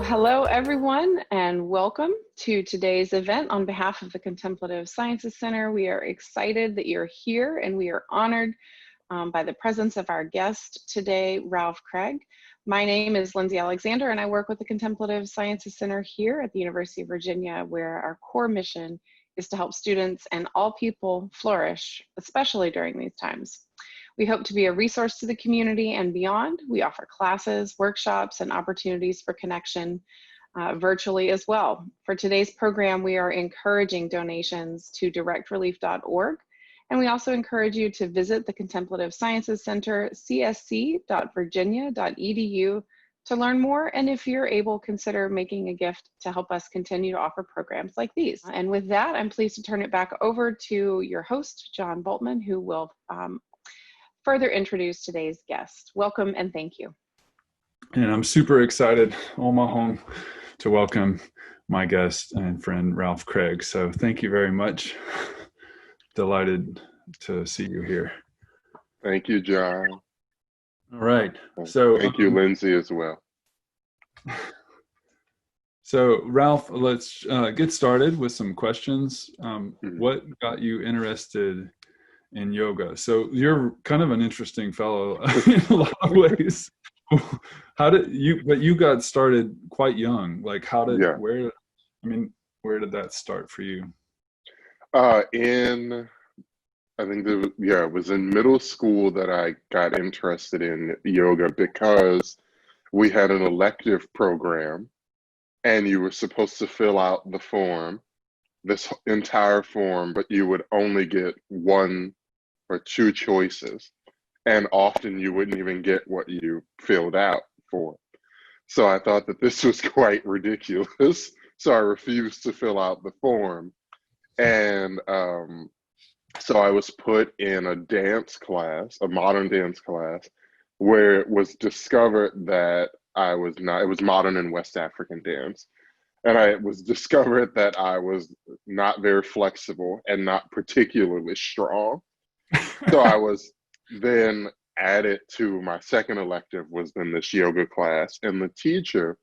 Hello, everyone, and welcome to today's event on behalf of the Contemplative Sciences Center. We are excited that you're here, and we are honored by the presence of our guest today, Ralph Craig. My name is Lindsay Alexander, and I work with the Contemplative Sciences Center here at the University of Virginia, where our core mission is to help students and all people flourish, especially during these times. We hope to be a resource to the community and beyond. We offer classes, workshops, and opportunities for connection virtually as well. For today's program, we are encouraging donations to directrelief.org. And we also encourage you to visit the Contemplative Sciences Center, csc.virginia.edu, to learn more. And if you're able, consider making a gift to help us continue to offer programs like these. And with that, I'm pleased to turn it back over to your host, John Bultman, who will further introduce today's guest. Welcome and thank you. And I'm super excited on my home to welcome my guest and friend, Ralph Craig. So thank you very much. Delighted to see you here. Thank you, John. All right. So thank you, Lindsay, as well. So Ralph, let's get started with some questions. What got you interested in yoga? So you're kind of an interesting fellow in a lot of ways. How did you, but you got started quite young. Like where did that start for you? It was in middle school that I got interested in yoga because we had an elective program and you were supposed to fill out the form, this entire form, but you would only get one or two choices. And often you wouldn't even get what you filled out for. So I thought that this was quite ridiculous. So I refused to fill out the form. And so I was put in a dance class, a modern dance class, where it was discovered that it was modern and West African dance. And it was discovered that I was not very flexible and not particularly strong. So I was then added to my second elective was then this yoga class. And the teacher,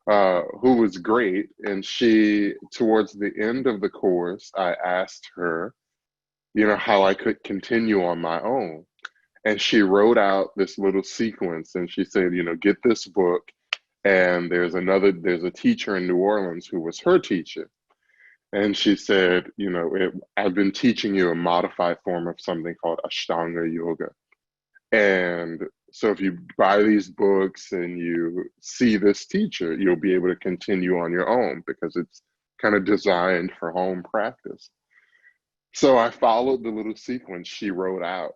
who was great, and she, towards the end of the course, I asked her, how I could continue on my own. And she wrote out this little sequence and she said, get this book. And there's a teacher in New Orleans who was her teacher. And she said, I've been teaching you a modified form of something called Ashtanga yoga. And so if you buy these books and you see this teacher, you'll be able to continue on your own because it's kind of designed for home practice. So I followed the little sequence she wrote out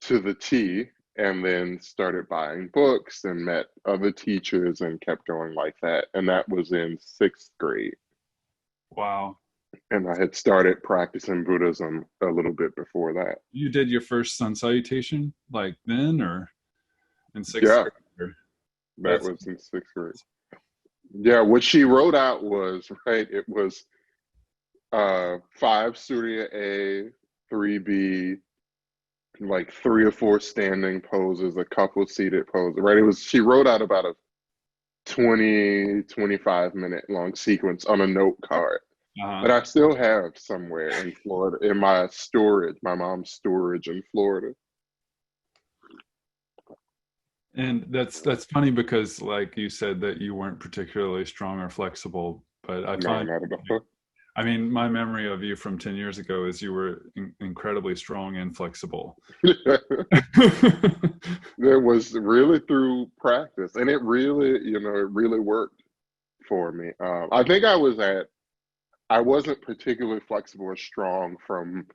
to the T and then started buying books and met other teachers and kept going like that. And that was in 6th grade. Wow. And I had started practicing Buddhism a little bit before that. You did your first sun salutation like then or in 6th grade? That was in 6th grade. Yeah, what she wrote out was, it was 5 Surya A, 3B, like 3 or 4 standing poses, a couple seated poses, she wrote out about a 25 minute long sequence on a note card. That I still have somewhere in Florida, in my mom's storage in Florida. And that's funny because, like you said, that you weren't particularly strong or flexible, but not at all. I mean, my memory of you from 10 years ago is you were incredibly strong and flexible. It was really through practice, and it really worked for me. I think I wasn't particularly flexible or strong from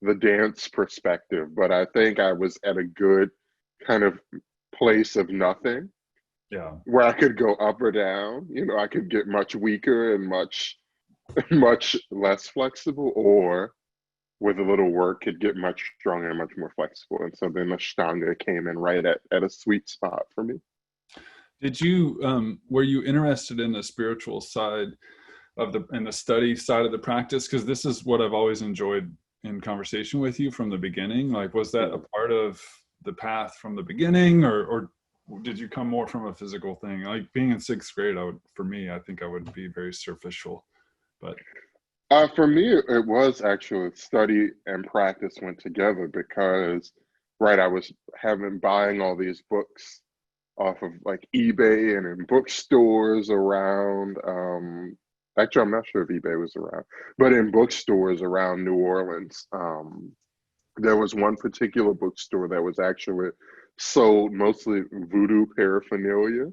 the dance perspective, but I think I was at a good kind of place of nothing. Yeah. Where I could go up or down. I could get much weaker and much less flexible, or with a little work could get much stronger and much more flexible. And so then Ashtanga came in right at a sweet spot for me. Did you, were you interested in the spiritual side and the study side of the practice? Because this is what I've always enjoyed in conversation with you from the beginning. Like, was that a part of the path from the beginning, or did you come more from a physical thing? Like being in sixth grade, I think I would be very superficial, but. For me, it was actually study and practice went together because, right, I was buying all these books off of like eBay and in bookstores around. Actually, I'm not sure if eBay was around, but in bookstores around New Orleans. There was one particular bookstore that was actually sold mostly voodoo paraphernalia,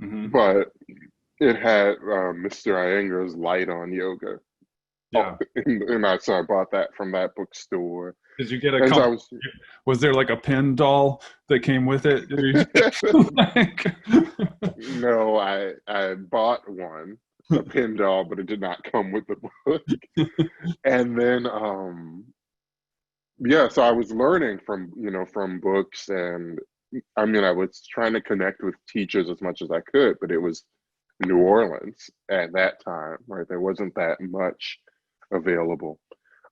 Mm-hmm. but it had Mr. Iyengar's Light on Yoga. Yeah. So I bought that from that bookstore. Did you get a And so couple? Was there like a pin doll that came with it? No, I bought one, a pin doll, but it did not come with the book. And then yeah, so I was learning from books, and I mean I was trying to connect with teachers as much as I could, but it was New Orleans at that time, right? There wasn't that much available.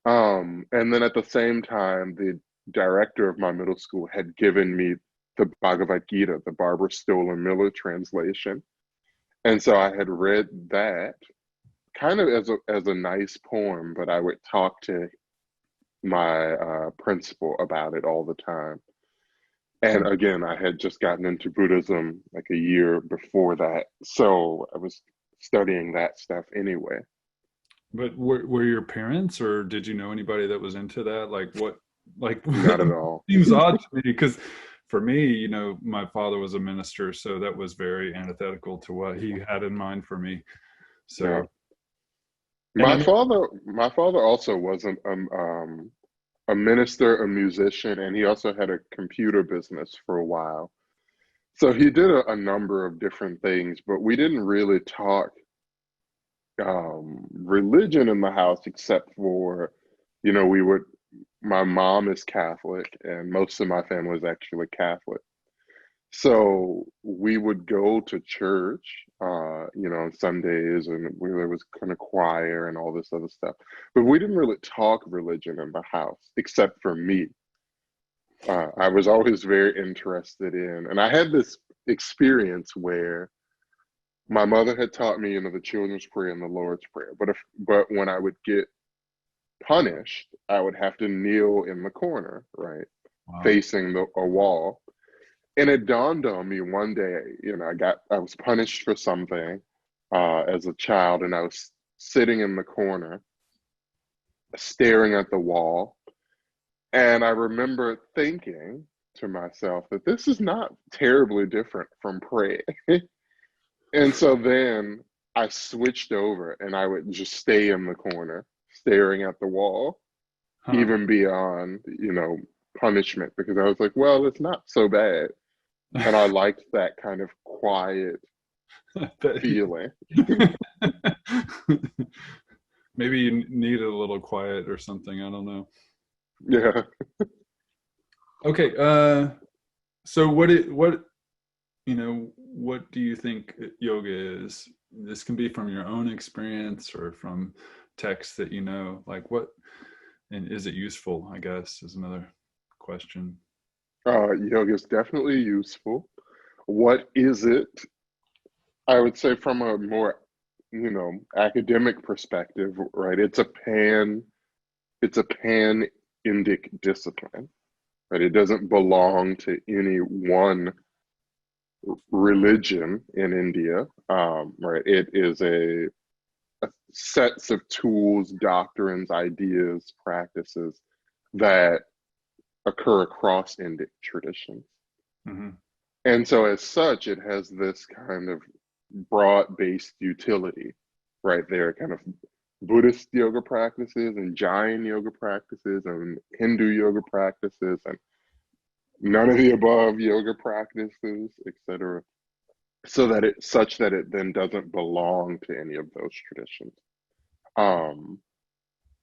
And then at the same time, the director of my middle school had given me the Bhagavad Gita, the Barbara Stoler Miller translation. And so I had read that kind of as a nice poem, but I would talk to my principal about it all the time. And again, I had just gotten into Buddhism like a year before that. So I was studying that stuff anyway. But were your parents, or did you know anybody that was into that? Like Not at all. seems odd to me because for me, my father was a minister, so that was very antithetical to what he had in mind for me. So, Yeah. and I My father also wasn't a minister, a musician, and he also had a computer business for a while. So he did a number of different things, but we didn't really talk religion in the house except for, my mom is Catholic and most of my family is actually Catholic. So we would go to church, on Sundays, and there was kind of choir and all this other stuff. But we didn't really talk religion in the house, except for me. I was always very interested in, and I had this experience where my mother had taught me, the Children's Prayer and the Lord's Prayer. But when I would get punished, I would have to kneel in the corner, right, wow. facing a wall. And it dawned on me one day, I was punished for something as a child, and I was sitting in the corner, staring at the wall. And I remember thinking to myself that this is not terribly different from prayer. And so then I switched over and I would just stay in the corner, staring at the wall, even beyond, punishment, because I was like, well, it's not so bad. And I liked that kind of quiet feeling. Maybe you needed a little quiet or something. I don't know. Yeah. Okay. So what do you think yoga is? This can be from your own experience or from texts that and is it useful, I guess, is another question. Yoga is definitely useful. What is it? I would say from a more, academic perspective, right? It's a pan-Indic discipline, right? It doesn't belong to any one religion in India, right? It is a sets of tools, doctrines, ideas, practices that occur across Indic traditions. Mm-hmm. And so as such, it has this kind of broad-based utility, right? There are kind of Buddhist yoga practices and Jain yoga practices and Hindu yoga practices and none of the above yoga practices, etc. So that it then doesn't belong to any of those traditions.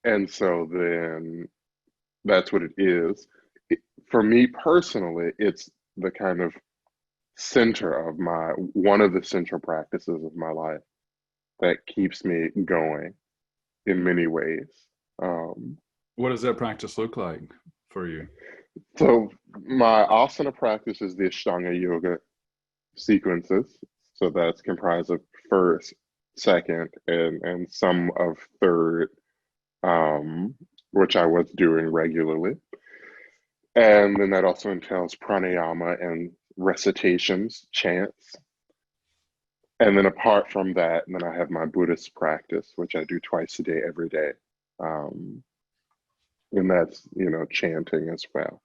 And so then that's what it is. For me personally, it's the kind of center of one of the central practices of my life that keeps me going in many ways. What does that practice look like for you? So my asana practice is the Ashtanga yoga sequences. So that's comprised of first, second, and some of third, which I was doing regularly. And then that also entails pranayama and recitations, chants. And then apart from that, then I have my Buddhist practice, which I do twice a day, every day. And that's, chanting as well.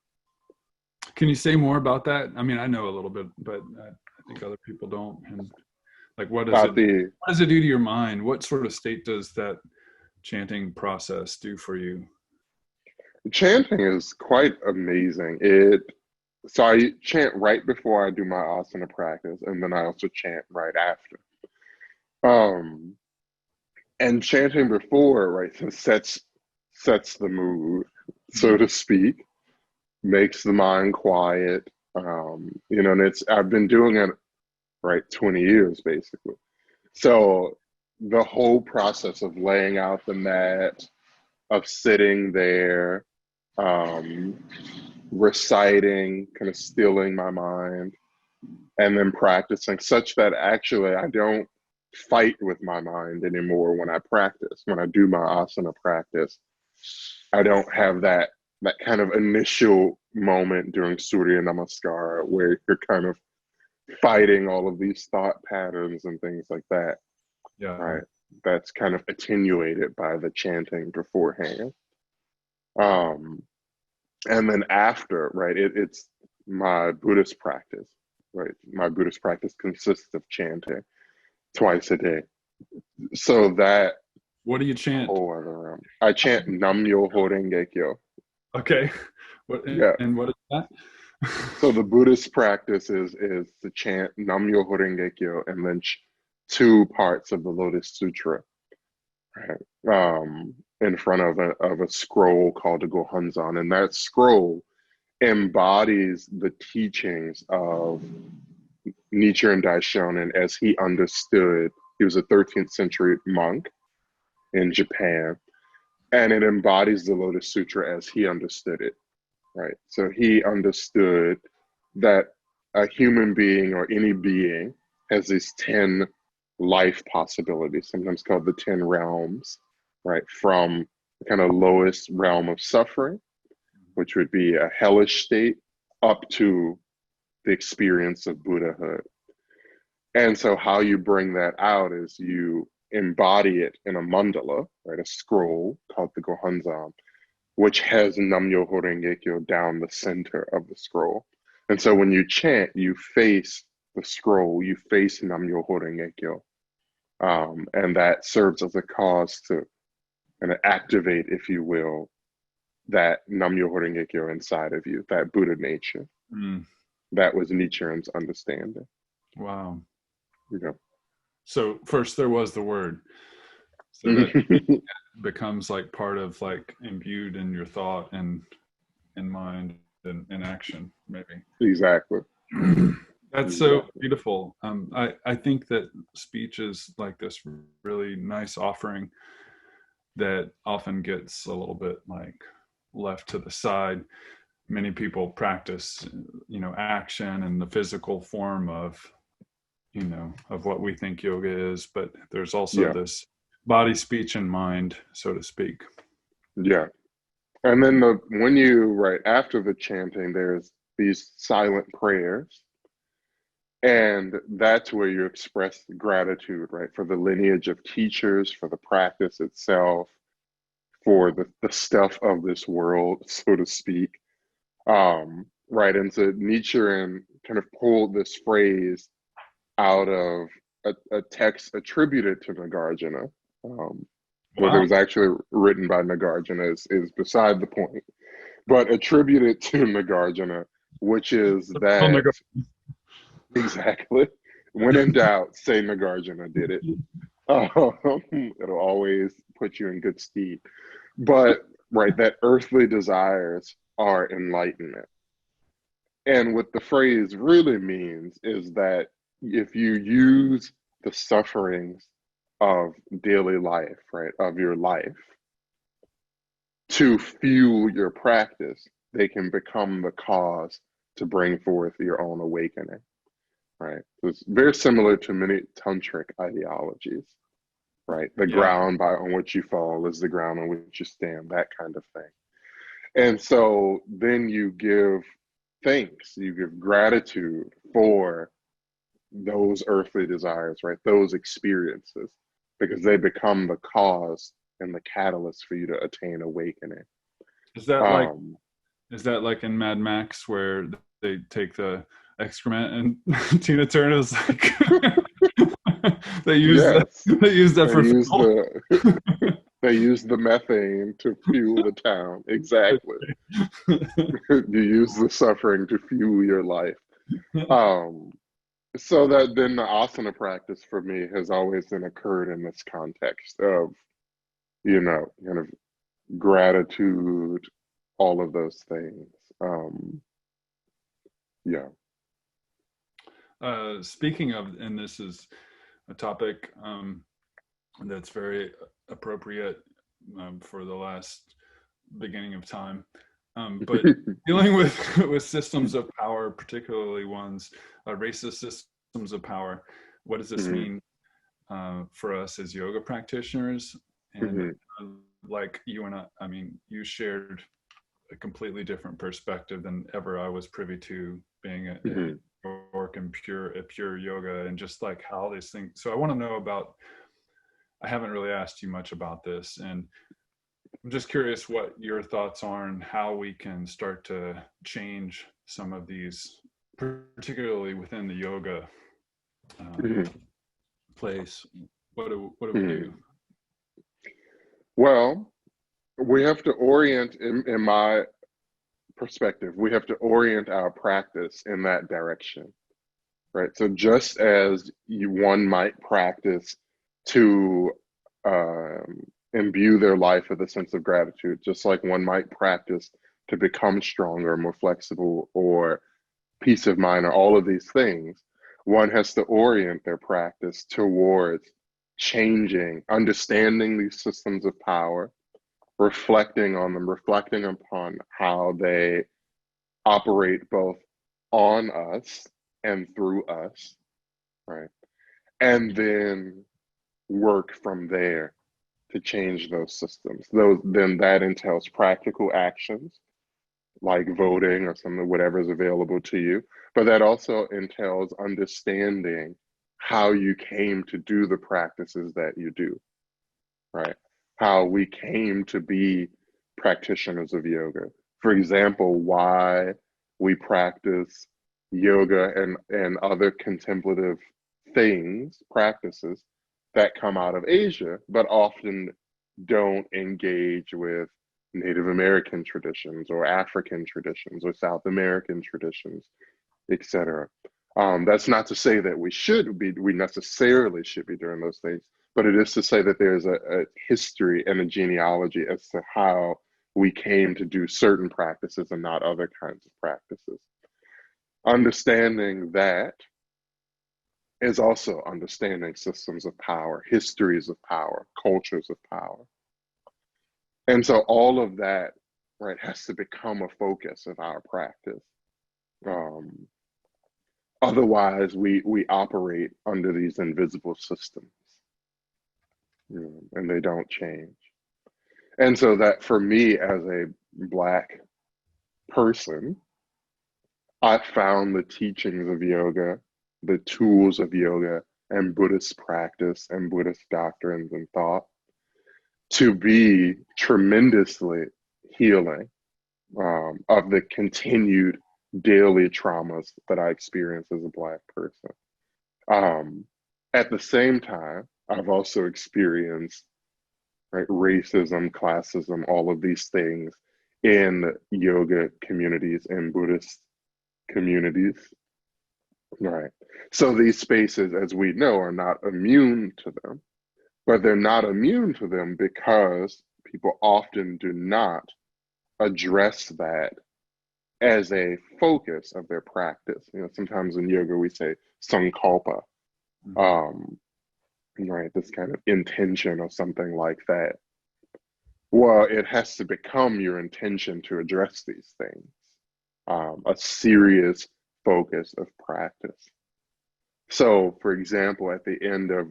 Can you say more about that? I mean, I know a little bit, but I think other people don't. And like, what does it do to your mind? What sort of state does that chanting process do for you? Chanting is quite amazing. So I chant right before I do my asana practice, and then I also chant right after. And chanting before, right, sets the mood, so to speak, makes the mind quiet. And I've been doing it, right, 20 years basically. So the whole process of laying out the mat, of sitting there, reciting, kind of stilling my mind, and then practicing such that actually I don't fight with my mind anymore when I practice. When I do my asana practice, I don't have that kind of initial moment during Surya Namaskara where you're kind of fighting all of these thought patterns and things like that. Yeah. Right. That's kind of attenuated by the chanting beforehand. And then after, right, it's my Buddhist practice, right? My Buddhist practice consists of chanting twice a day. So that. What do you chant? I chant Nam Myoho Renge Kyo. Okay. And what is that? So the Buddhist practice is to chant Nam Myoho Renge Kyo and then two parts of the Lotus Sutra, right? In front of a scroll called the Gohansa, and that scroll embodies the teachings of Nichiren Daishonin as he understood. He was a 13th century monk in Japan, and it embodies the Lotus Sutra as he understood it, right? So he understood that a human being or any being has these 10 life possibilities, sometimes called the 10 realms, right? From the kind of lowest realm of suffering, which would be a hellish state, up to the experience of Buddhahood. And so how you bring that out is you embody it in a mandala, right? A scroll called the Gohansa, which has Nam Myoho Renge Kyo down the center of the scroll. And so when you chant, you face the scroll, you face Nam Myoho Renge Kyo. And that serves as a cause to kind of activate, if you will, that Nam Myoho Renge Kyo inside of you, that Buddha nature. That was Nichiren's understanding. Wow. Yeah. So first there was the word. So that becomes like part of like imbued in your thought and in mind and in action, maybe. Exactly. That's so beautiful. I think that speech is like this really nice offering that often gets a little bit like left to the side. Many people practice, action and the physical form of, of what we think yoga is, but there's also this body, speech, and mind, so to speak. Yeah. And then right after the chanting, there's these silent prayers. And that's where you express gratitude, right? For the lineage of teachers, for the practice itself, for the stuff of this world, so to speak. Right. And so Nichiren kind of pulled this phrase out of a text attributed to Nagarjuna. Whether it was actually written by Nagarjuna is beside the point, but attributed to Nagarjuna, which is that exactly, when in doubt, say Nagarjuna did it. It'll always put you in good stead. But right, that earthly desires are enlightenment. And what the phrase really means is that if you use the sufferings of daily life, right, of your life, to fuel your practice, they can become the cause to bring forth your own awakening. right? It's very similar to many tantric ideologies, right? The Yeah. ground on which you fall is the ground on which you stand, that kind of thing. And so then you give thanks, you give gratitude for those earthly desires, right? Those experiences, because they become the cause and the catalyst for you to attain awakening. Is that like Um, in Mad Max where they take the excrement and Tina Turner's like they use yes, that they for use fuel? they use the methane to fuel the town. Exactly. You use the suffering to fuel your life. Um, so that then the asana practice for me has always then occurred in this context of, kind of gratitude, all of those things. Yeah. Speaking of, and this is a topic that's very appropriate for the last beginning of time, but dealing with with systems of power, particularly ones racist systems of power. What does this Mhm, mean for us as yoga practitioners? And mhm, like you and I mean, you shared a completely different perspective than ever I was privy to, being in mhm, New York and pure yoga, and just like how these things. So I want to know about. I haven't really asked you much about this, and I'm just curious what your thoughts are on how we can start to change some of these, particularly within the yoga um, mhm, place. What do we do? mhm. Well, we have to orient, in my perspective, we have to orient our practice in that direction, right? So just as one might practice to imbue their life with a sense of gratitude, just like one might practice to become stronger, more flexible, or peace of mind, or all of these things, one has to orient their practice towards changing, understanding these systems of power, reflecting on them, reflecting upon how they operate both on us and through us, right? And then work from there to change those systems. Then that entails practical actions like voting or something, whatever is available to you. But that also entails understanding how you came to do the practices that you do, right? How we came to be practitioners of yoga. For example, why we practice yoga and other contemplative things, practices that come out of Asia, but often don't engage with Native American traditions or African traditions or South American traditions, etc. That's not to say that we necessarily should be doing those things, but it is to say that there's a history and a genealogy as to how we came to do certain practices and not other kinds of practices. Understanding that is also understanding systems of power, histories of power, cultures of power. And so all of that, right, has to become a focus of our practice. Um, Otherwise, we operate under these invisible systems, and they don't change. And so that for me as a Black person, I found the teachings of yoga, the tools of yoga, and Buddhist practice and Buddhist doctrines and thought to be tremendously healing of the continued daily traumas that I experience as a Black person. Um, at the same time, I've also experienced, right, racism, classism, all of these things in yoga communities and Buddhist communities, right? So these spaces, as we know, are not immune to them, but they're not immune to them because people often do not address that as a focus of their practice. Sometimes in yoga we say sankalpa, Mm-hmm. um, right? This kind of intention or something like that. Well, it has to become your intention to address these things, a serious focus of practice. So, for example, at the end of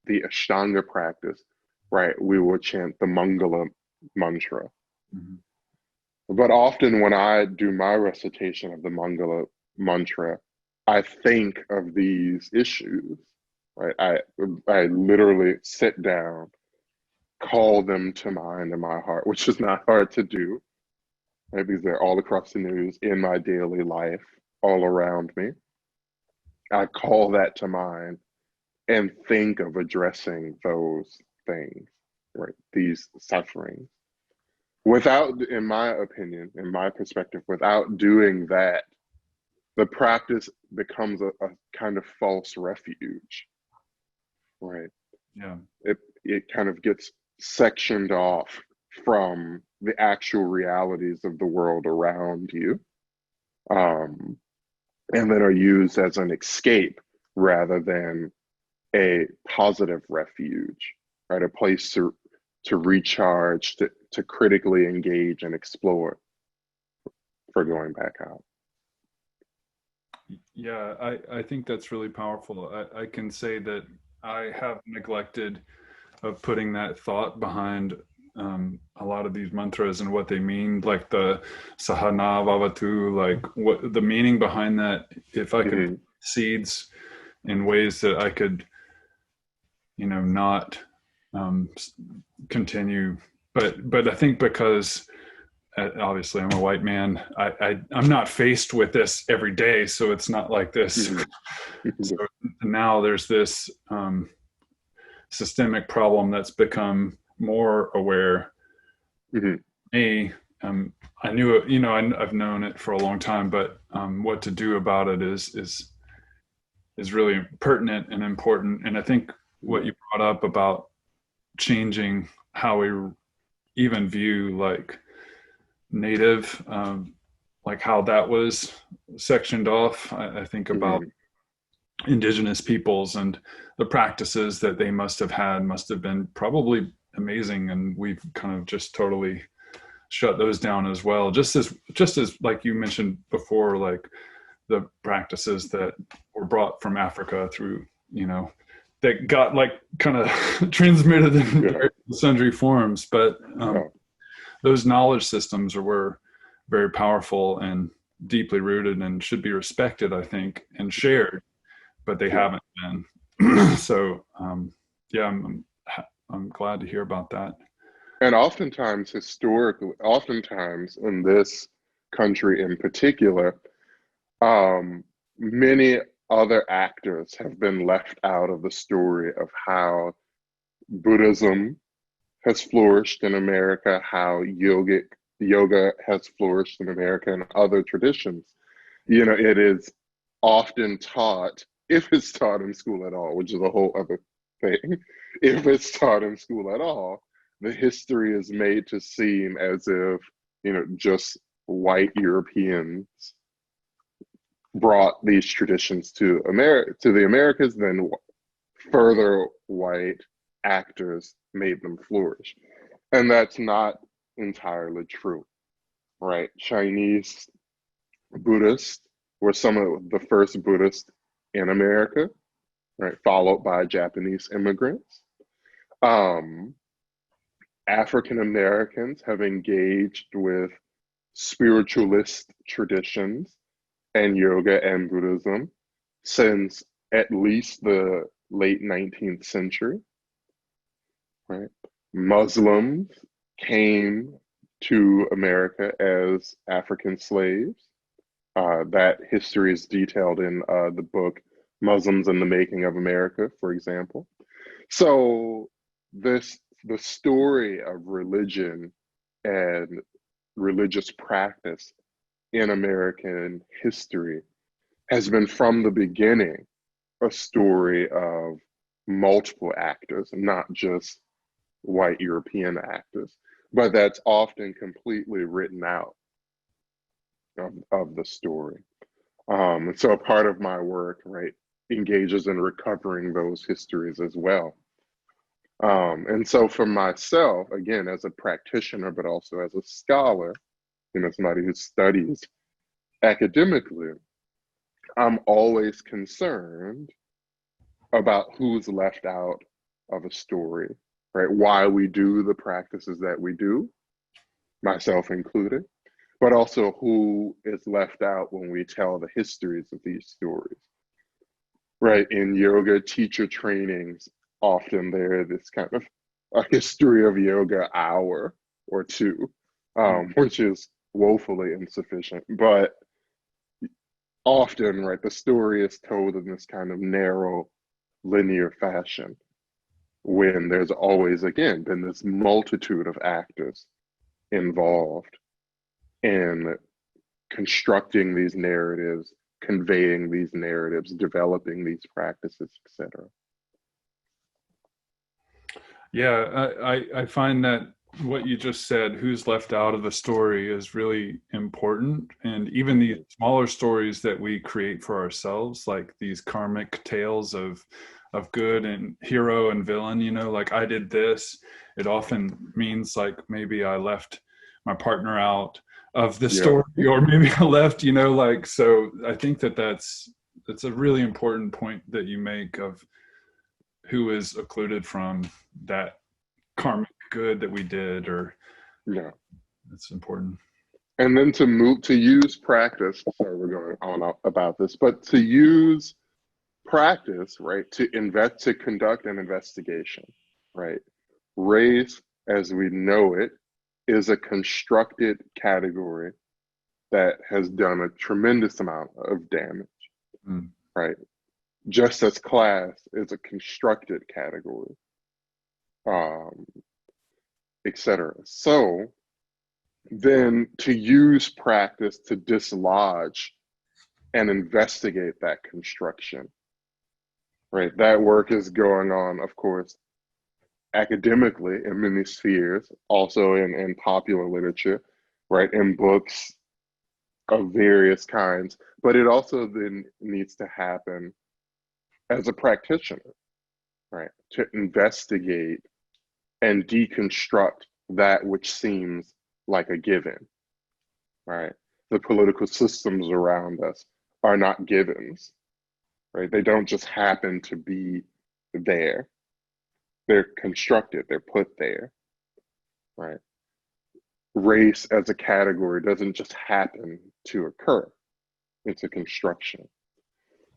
the Ashtanga practice, right, we will chant the Mangala mantra. Mhm. But often when I do my recitation of the Mangala mantra, I think of these issues, right? I literally sit down, call them to mind in my heart, which is not hard to do, right? Because they're all across the news in my daily life, all around me. I call that to mind and think of addressing those things, right? These sufferings. Without, in my opinion, in my perspective, without doing that, the practice becomes a kind of false refuge, right? Yeah. It kind of gets sectioned off from the actual realities of the world around you, and then are used as an escape rather than a positive refuge, right? A place to recharge, to critically engage and explore for going back out. Yeah, I think that's really powerful. I can say that I have neglected of putting that thought behind a lot of these mantras and what they mean, like the Sahana Vavatu, like what the meaning behind that. If I could Mhm. seeds in ways that I could, not continue. But I think because obviously I'm a white man, I'm not faced with this every day, so it's not like this. Mhm. So now there's this systemic problem that's become more aware. Mhm. Me, I knew it, I've known it for a long time, but what to do about it is really pertinent and important. And I think what you brought up about changing how we even view like native, like how that was sectioned off. I think about Mhm. indigenous peoples and the practices that they must have been probably amazing, and we've kind of just totally shut those down as well, just as like you mentioned before, like the practices that were brought from Africa through, that got like kind of transmitted in Yeah. sundry forms, but Yeah. those knowledge systems were very powerful and deeply rooted and should be respected, I think, and shared, but they Yeah. haven't been. So yeah, I'm glad to hear about that. And oftentimes, historically, oftentimes in this country in particular, many other actors have been left out of the story of how Buddhism has flourished in America, how yoga has flourished in America and other traditions. It is often taught, if it's taught in school at all, which is a whole other thing, if it's taught in school at all, the history is made to seem as if, just white Europeans brought these traditions to the Americas, then further white actors made them flourish. And that's not entirely true, right? Chinese Buddhists were some of the first Buddhists in America, right? Followed by Japanese immigrants. Um, African Americans have engaged with spiritualist traditions and yoga and Buddhism since at least the late 19th century, right? Muslims came to America as African slaves. That history is detailed in the book Muslims and the Making of America, for example. So the story of religion and religious practice in American history has been from the beginning a story of multiple actors, not just white European actors, but that's often completely written out of the story. And so a part of my work, right, engages in recovering those histories as well. And so for myself, again, as a practitioner, but also as a scholar, somebody who studies academically, I'm always concerned about who's left out of a story, right? Why we do the practices that we do, myself included, but also who is left out when we tell the histories of these stories, right? In yoga teacher trainings, often there's this kind of a history of yoga hour or two, which is woefully insufficient, but often, right, the story is told in this kind of narrow, linear fashion when there's always, again, been this multitude of actors involved in constructing these narratives, conveying these narratives, developing these practices, etc. Yeah, I find that what you just said, who's left out of the story, is really important. And even these smaller stories that we create for ourselves, like these karmic tales of good and hero and villain, you know, like I did this, it often means like maybe I left my partner out of the story, or maybe I left, you know, like, so I think that's a really important point that you make of who is occluded from that karmic good that we did, or that's important. And then to use practice, sorry, we're going on about this, but to use practice, right, to conduct an investigation, right? Race, as we know it, is a constructed category that has done a tremendous amount of damage, right? Just as class is a constructed category, etc. So then to use practice to dislodge and investigate that construction, right? That work is going on, of course, academically in many spheres, also in popular literature, right? In books of various kinds, but it also then needs to happen as a practitioner, right? To investigate and deconstruct that which seems like a given, right? The political systems around us are not givens, right? They don't just happen to be there. They're constructed, they're put there, right? Race as a category doesn't just happen to occur. It's a construction.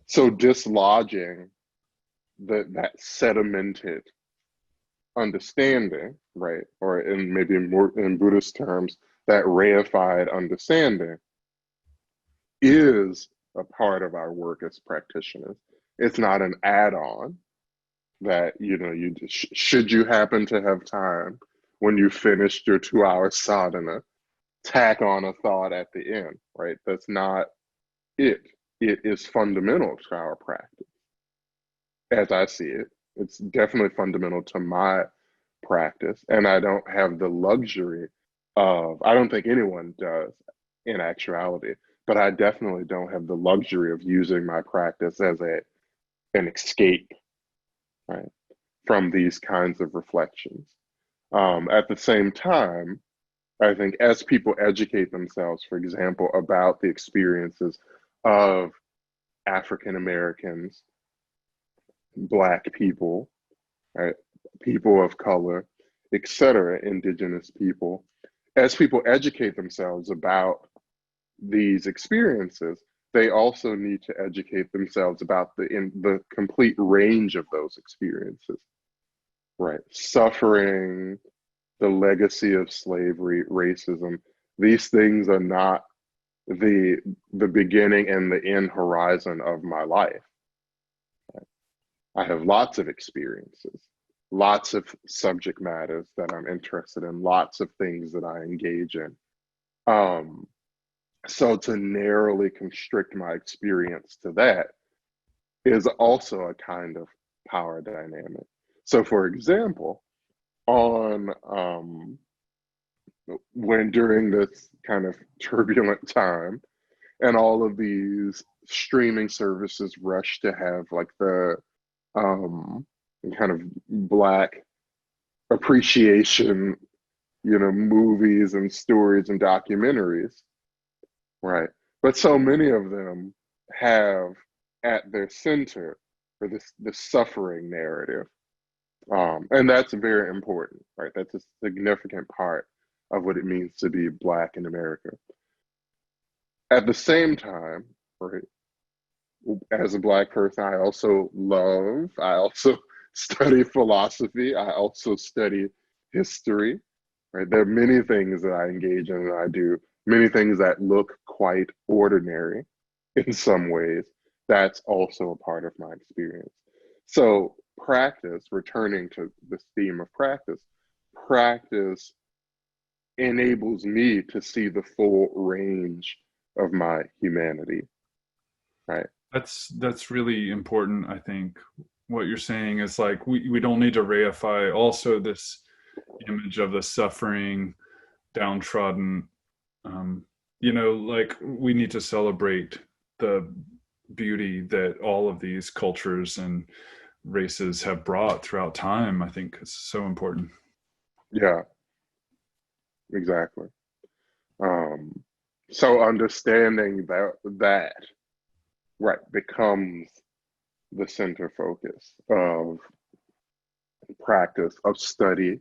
So dislodging that sedimented understanding, right? Or in maybe more in Buddhist terms, that reified understanding is a part of our work as practitioners. It's not an add-on that, you know, you just, should you happen to have time when you finished your 2-hour sadhana, tack on a thought at the end, right? That's not it. It is fundamental to our practice. As I see it, it's definitely fundamental to my practice. And I don't have the luxury of, I don't think anyone does in actuality, but I definitely don't have the luxury of using my practice as an escape, right, from these kinds of reflections. At the same time, I think as people educate themselves, for example, about the experiences of African Americans, Black people, right, people of color, etc., indigenous people, as people educate themselves about these experiences, they also need to educate themselves about the complete range of those experiences, right? Suffering, the legacy of slavery, racism, these things are not the beginning and the end horizon of my life. I have lots of experiences, lots of subject matters that I'm interested in, lots of things that I engage in. So to narrowly constrict my experience to that is also a kind of power dynamic. So for example, when during this kind of turbulent time and all of these streaming services rush to have like the kind of Black appreciation, you know, movies and stories and documentaries, right? But so many of them have at their center for the suffering narrative. And that's very important, right? That's a significant part of what it means to be Black in America. At the same time, right, as a Black person, I also study philosophy, I also study history, right? There are many things that I engage in and I do, many things that look quite ordinary in some ways. That's also a part of my experience. So practice, returning to this theme of practice, practice enables me to see the full range of my humanity, right? That's really important. I think what you're saying is like we don't need to reify also this image of the suffering, downtrodden. Like we need to celebrate the beauty that all of these cultures and races have brought throughout time. I think it's so important. Yeah, exactly. So understanding that right becomes the center focus of practice, of study,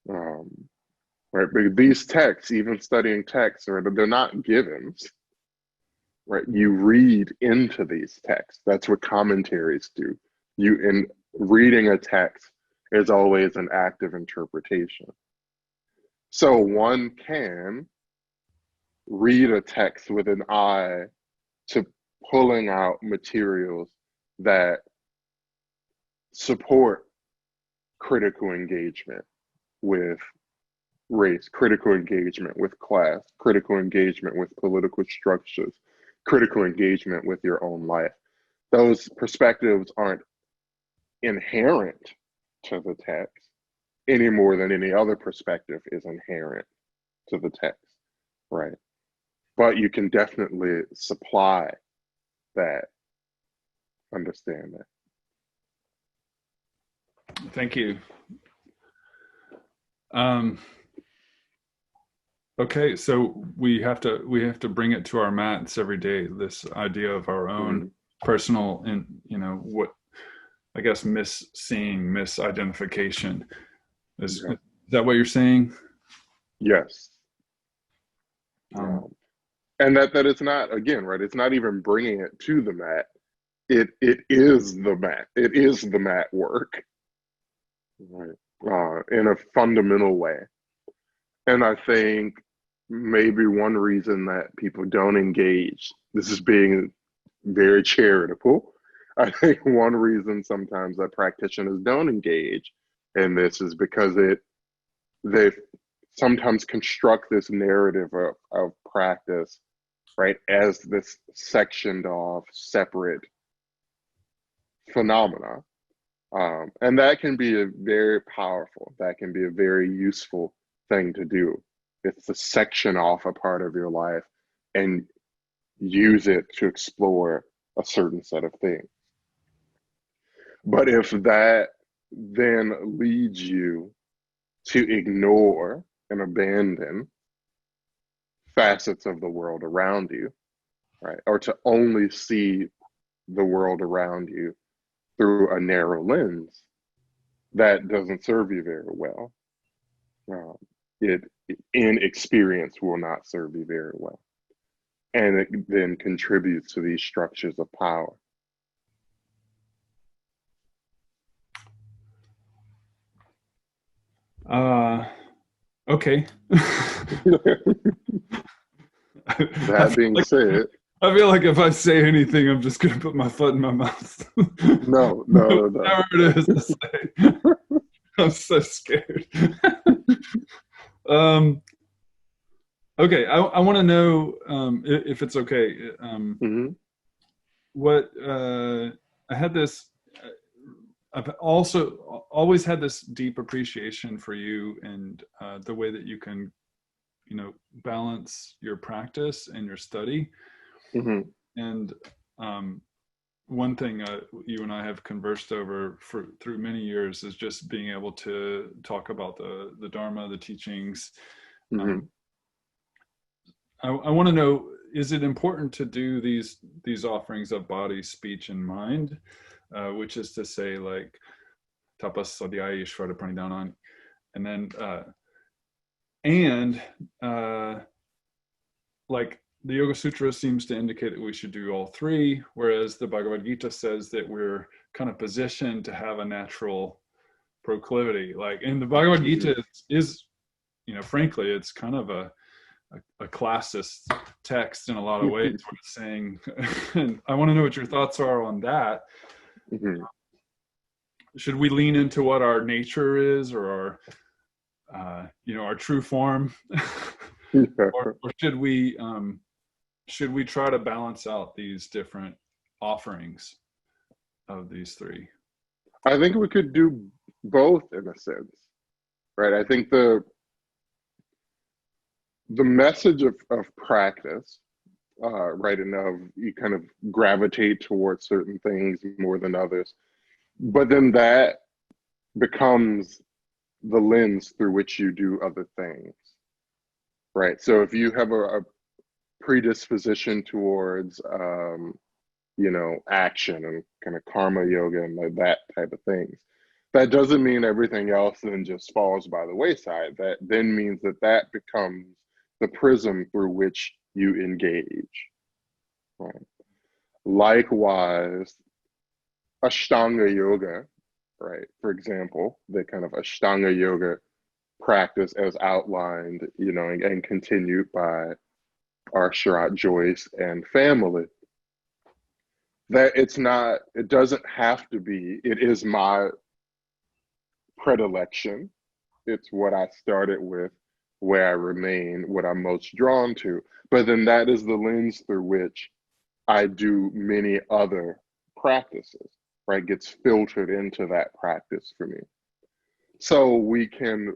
right? Because these texts, even studying texts, they're not givens, right? You read into these texts. That's what commentaries do. In reading a text is always an act of interpretation. So one can read a text with an eye to pulling out materials that support critical engagement with race, critical engagement with class, critical engagement with political structures, critical engagement with your own life. Those perspectives aren't inherent to the text any more than any other perspective is inherent to the text, right? But you can definitely supply that understanding. Thank you. Okay, so we have to bring it to our mats every day. This idea of our own personal and what I guess misidentification. Is that what you're saying? Yes. And that it's not, again, right, it's not even bringing it to the mat. It is the mat. It is the mat work, right? In a fundamental way. And I think maybe one reason that people don't engage, this is being very charitable, I think one reason sometimes that practitioners don't engage in this is because they sometimes construct this narrative of practice, right, as this sectioned off, separate phenomena. And that can be very powerful. That can be a very useful thing to do. It's to section off a part of your life and use it to explore a certain set of things. But if that then leads you to ignore and abandon facets of the world around you, right, or to only see the world around you through a narrow lens, that doesn't serve you very well. It in experience will not serve you very well. And it then contributes to these structures of power. Okay. That being said, I feel like if I say anything, I'm just gonna put my foot in my mouth. No. Whatever it is to say. I'm so scared. Okay, I want to know if it's okay. What I had this. I've also always had this deep appreciation for you and the way that you can, balance your practice and your study. And one thing you and I have conversed over through many years is just being able to talk about the Dharma, the teachings. I want to know, is it important to do these offerings of body, speech, and mind, which is to say, like tapas sadhyaya shvara pranidhanan, and then like the Yoga Sutra seems to indicate that we should do all three, whereas the Bhagavad Gita says that we're kind of positioned to have a natural proclivity. Like, and the Bhagavad Gita is, you know, frankly, it's kind of a classist text in a lot of ways. What it's saying, and I want to know what your thoughts are on that. Should we lean into what our nature is, or our, you know, our true form, or should we try to balance out these different offerings of these three? I think we could do both in a sense, right? I think the message of practice, right, and of you kind of gravitate towards certain things more than others, but then that becomes the lens through which you do other things, right? So if you have a predisposition towards, you know, action and kind of karma yoga and like that type of things, that doesn't mean everything else then just falls by the wayside. That then means that becomes the prism through which you engage, right? Likewise, Ashtanga yoga, right? For example, the kind of Ashtanga yoga practice as outlined, you know, and continued by our Sharat Joyce and family, that it doesn't have to be, it is my predilection. It's what I started with, where I remain, what I'm most drawn to. But then that is the lens through which I do many other practices, right? Gets filtered into that practice for me. So we can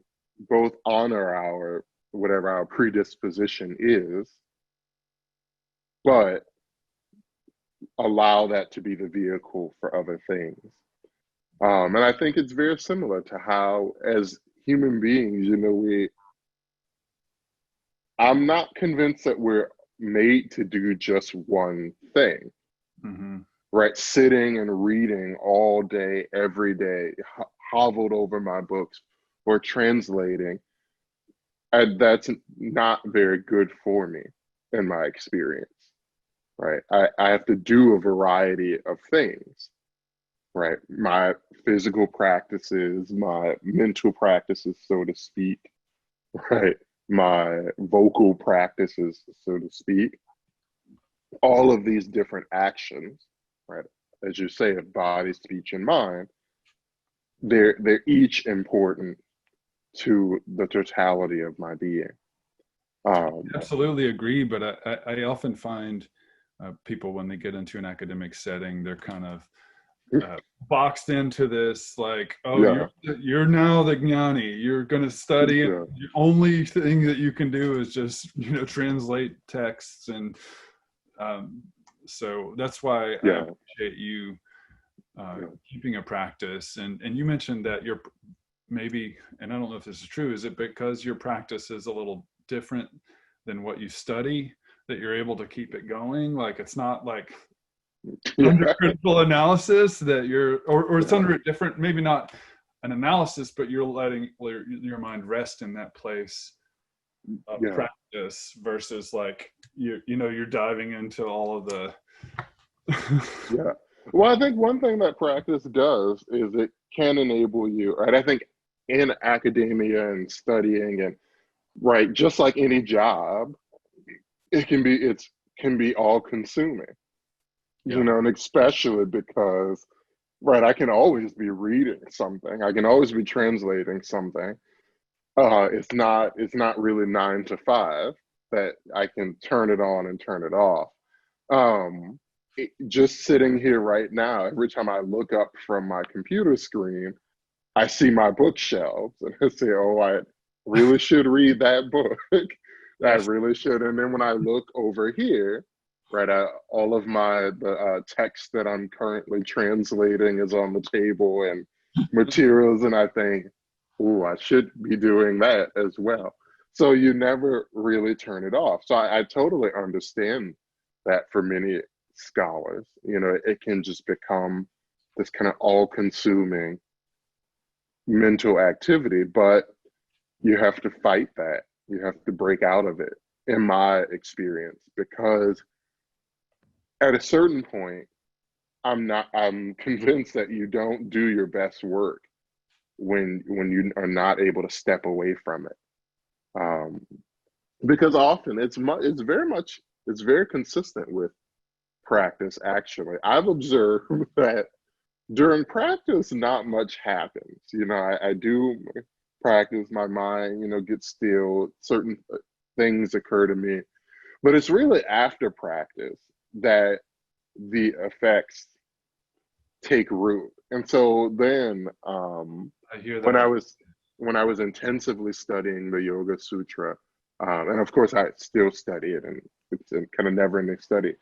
both honor whatever our predisposition is, but allow that to be the vehicle for other things. And I think it's very similar to how, as human beings, you know, I'm not convinced that we're made to do just one thing, right? Sitting and reading all day, every day, hoveled over my books or translating, and that's not very good for me in my experience, right? I have to do a variety of things, right? My physical practices, my mental practices, so to speak, right? My vocal practices, so to speak, all of these different actions, right? As you say, of body, speech, and mind, they're each important to the totality of my being. Absolutely agree, but I often find people, when they get into an academic setting, they're kind of boxed into this, like, oh, you're now the jnani, you're going to study, and the only thing that you can do is just, you know, translate texts. And so that's why I appreciate you keeping a practice. And you mentioned that you're maybe, and I don't know if this is true, is it because your practice is a little different than what you study that you're able to keep it going? Like, it's not like under critical analysis that you're, or it's under a different, maybe not an analysis, but you're letting your mind rest in that place of practice versus like you're diving into all of the Well, I think one thing that practice does is it can enable you, right? I think in academia and studying, and right, just like any job, it can be all consuming. You know, and especially because, right, I can always be reading something, I can always be translating something. It's not really 9 to 5 that I can turn it on and turn it off. Just sitting here right now, every time I look up from my computer screen, I see my bookshelves and I say, oh, I really should read that book. I really should. And then when I look over here, right, all of the text that I'm currently translating is on the table and materials, and I think, oh, I should be doing that as well. So you never really turn it off. So I totally understand that for many scholars, it can just become this kind of all-consuming mental activity, but you have to fight that. You have to break out of it, in my experience, because at a certain point, I'm convinced that you don't do your best work when you are not able to step away from it. Because often it's very consistent with practice. Actually, I've observed that during practice, not much happens. I do practice, my mind, gets still, certain things occur to me, but it's really after practice that the effects take root. And so then, I hear when that. I was intensively studying the Yoga Sutra, and of course I still study it, and it's a kind of never-ending study.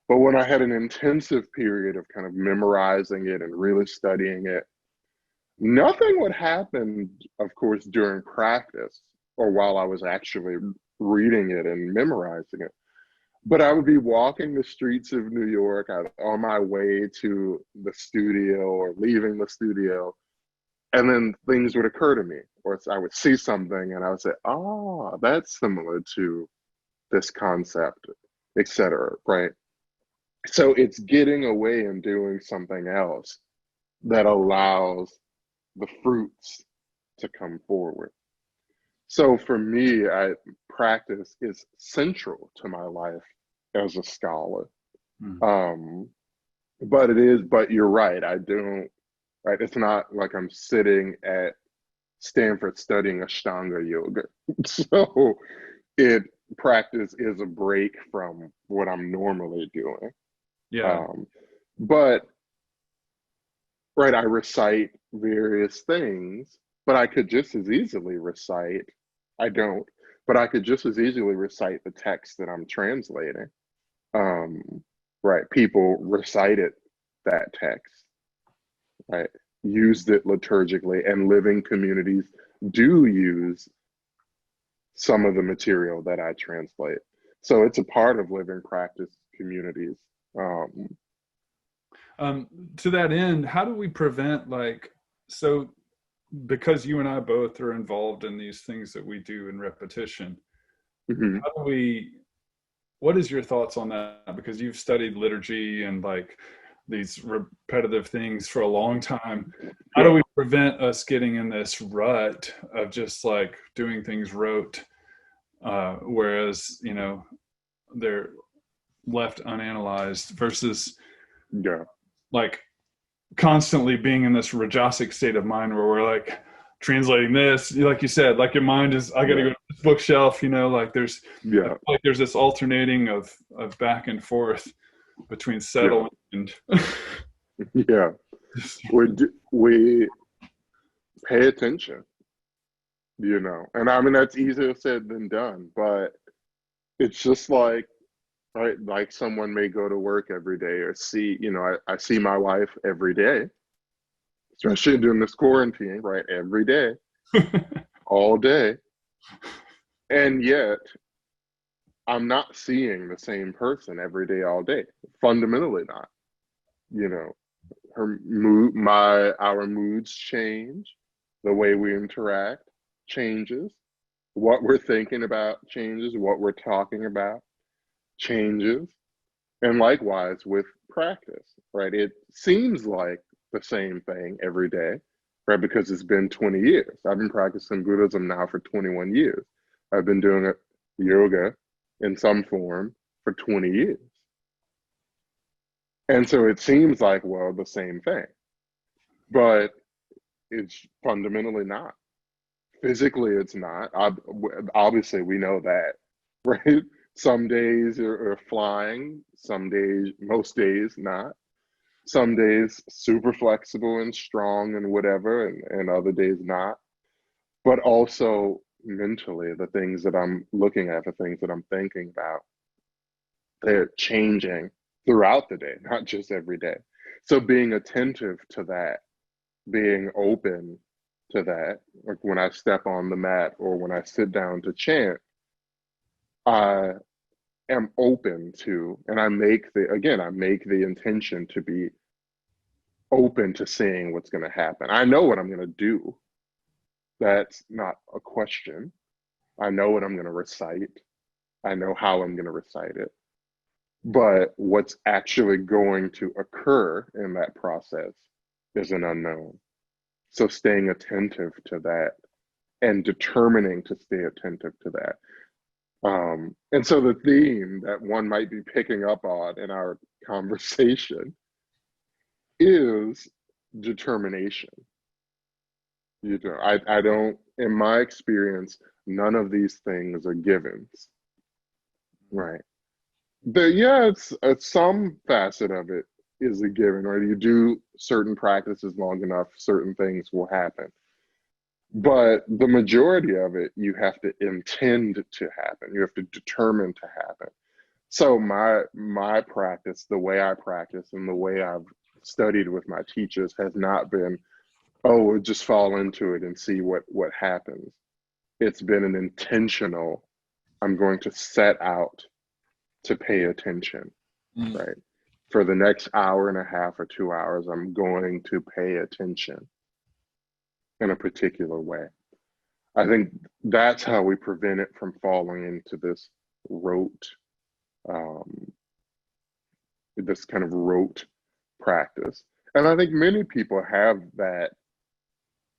But when I had an intensive period of kind of memorizing it and really studying it, nothing would happen, of course, during practice or while I was actually reading it and memorizing it. But I would be walking the streets of New York, on my way to the studio or leaving the studio, and then things would occur to me, or I would see something and I would say, "Oh, that's similar to this concept," etc. Right? So it's getting away and doing something else that allows the fruits to come forward. So for me, practice is central to my life as a scholar. Mm. But you're right. I don't, right? It's not like I'm sitting at Stanford studying Ashtanga yoga. So practice is a break from what I'm normally doing. Yeah. But right, I recite various things, but I could just as easily recite, I don't, but I could just as easily recite the text that I'm translating. Right, people recited that text, right, used it liturgically, and living communities do use some of the material that I translate. So it's a part of living practice communities. To that end, how do we prevent, so because you and I both are involved in these things that we do in repetition, Mhm. what is your thoughts on that? Because you've studied liturgy and these repetitive things for a long time. How do we prevent us getting in this rut of just doing things rote, whereas, they're left unanalyzed, versus constantly being in this rajasic state of mind where we're translating this, like you said, your mind is, I got to go to this bookshelf, there's there's this alternating of back and forth between settling and we pay attention, and I mean, that's easier said than done, but it's just right, like someone may go to work every day or see, I see my wife every day, especially during this quarantine, right? Every day, all day. And yet I'm not seeing the same person every day, all day. Fundamentally not. Our moods change, the way we interact changes, what we're thinking about changes, what we're talking about changes. And likewise with practice, right? It seems like the same thing every day, right? Because it's been 20 years. I've been practicing Buddhism now for 21 years. I've been doing yoga in some form for 20 years. And so it seems like, well, the same thing, but it's fundamentally not. Physically, it's not. Obviously, we know that, right? Some days are flying, some days, most days, not. Some days super flexible and strong and whatever, and other days not. But also mentally, the things that I'm looking at, the things that I'm thinking about, they're changing throughout the day, not just every day. So being attentive to that, being open to that. Like when I step on the mat or when I sit down to chant, I am open to, and I make the intention to be open to seeing what's going to happen. I know what I'm going to do. That's not a question. I know what I'm going to recite. I know how I'm going to recite it. But what's actually going to occur in that process is an unknown. So staying attentive to that and determining to stay attentive to that. And so the theme that one might be picking up on in our conversation is determination. You know, I don't, in my experience, none of these things are givens, right? It's some facet of it is a given, right? You do certain practices long enough, certain things will happen. But the majority of it, you have to intend to happen. You have to determine to happen. So my practice, the way I practice and the way I've studied with my teachers has not been, oh, we'll just fall into it and see what happens. It's been an intentional, I'm going to set out to pay attention, right? For the next hour and a half or 2 hours, I'm going to pay attention in a particular way. I think that's how we prevent it from falling into this rote, this kind of rote practice. And I think many people have that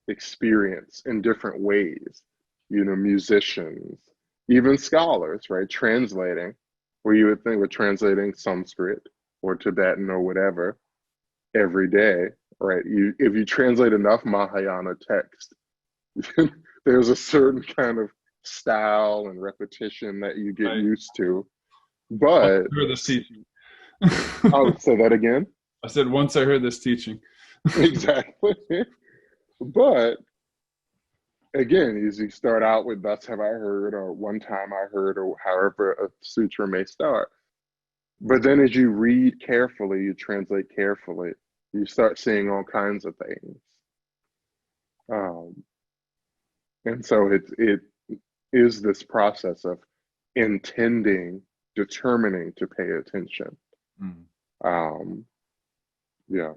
experience in different ways. You know, musicians, even scholars, right? Translating, where you would think we're translating Sanskrit or Tibetan or whatever every day, right? If you translate enough Mahayana text, there's a certain kind of style and repetition that you get used to. But I heard this teaching. I'll say that again. I said once I heard this teaching. Exactly. But again, as you start out with "thus have I heard" or "one time I heard," or however a sutra may start. But then as you read carefully, you translate carefully, you start seeing all kinds of things. And so it is this process of intending, determining to pay attention. Yeah.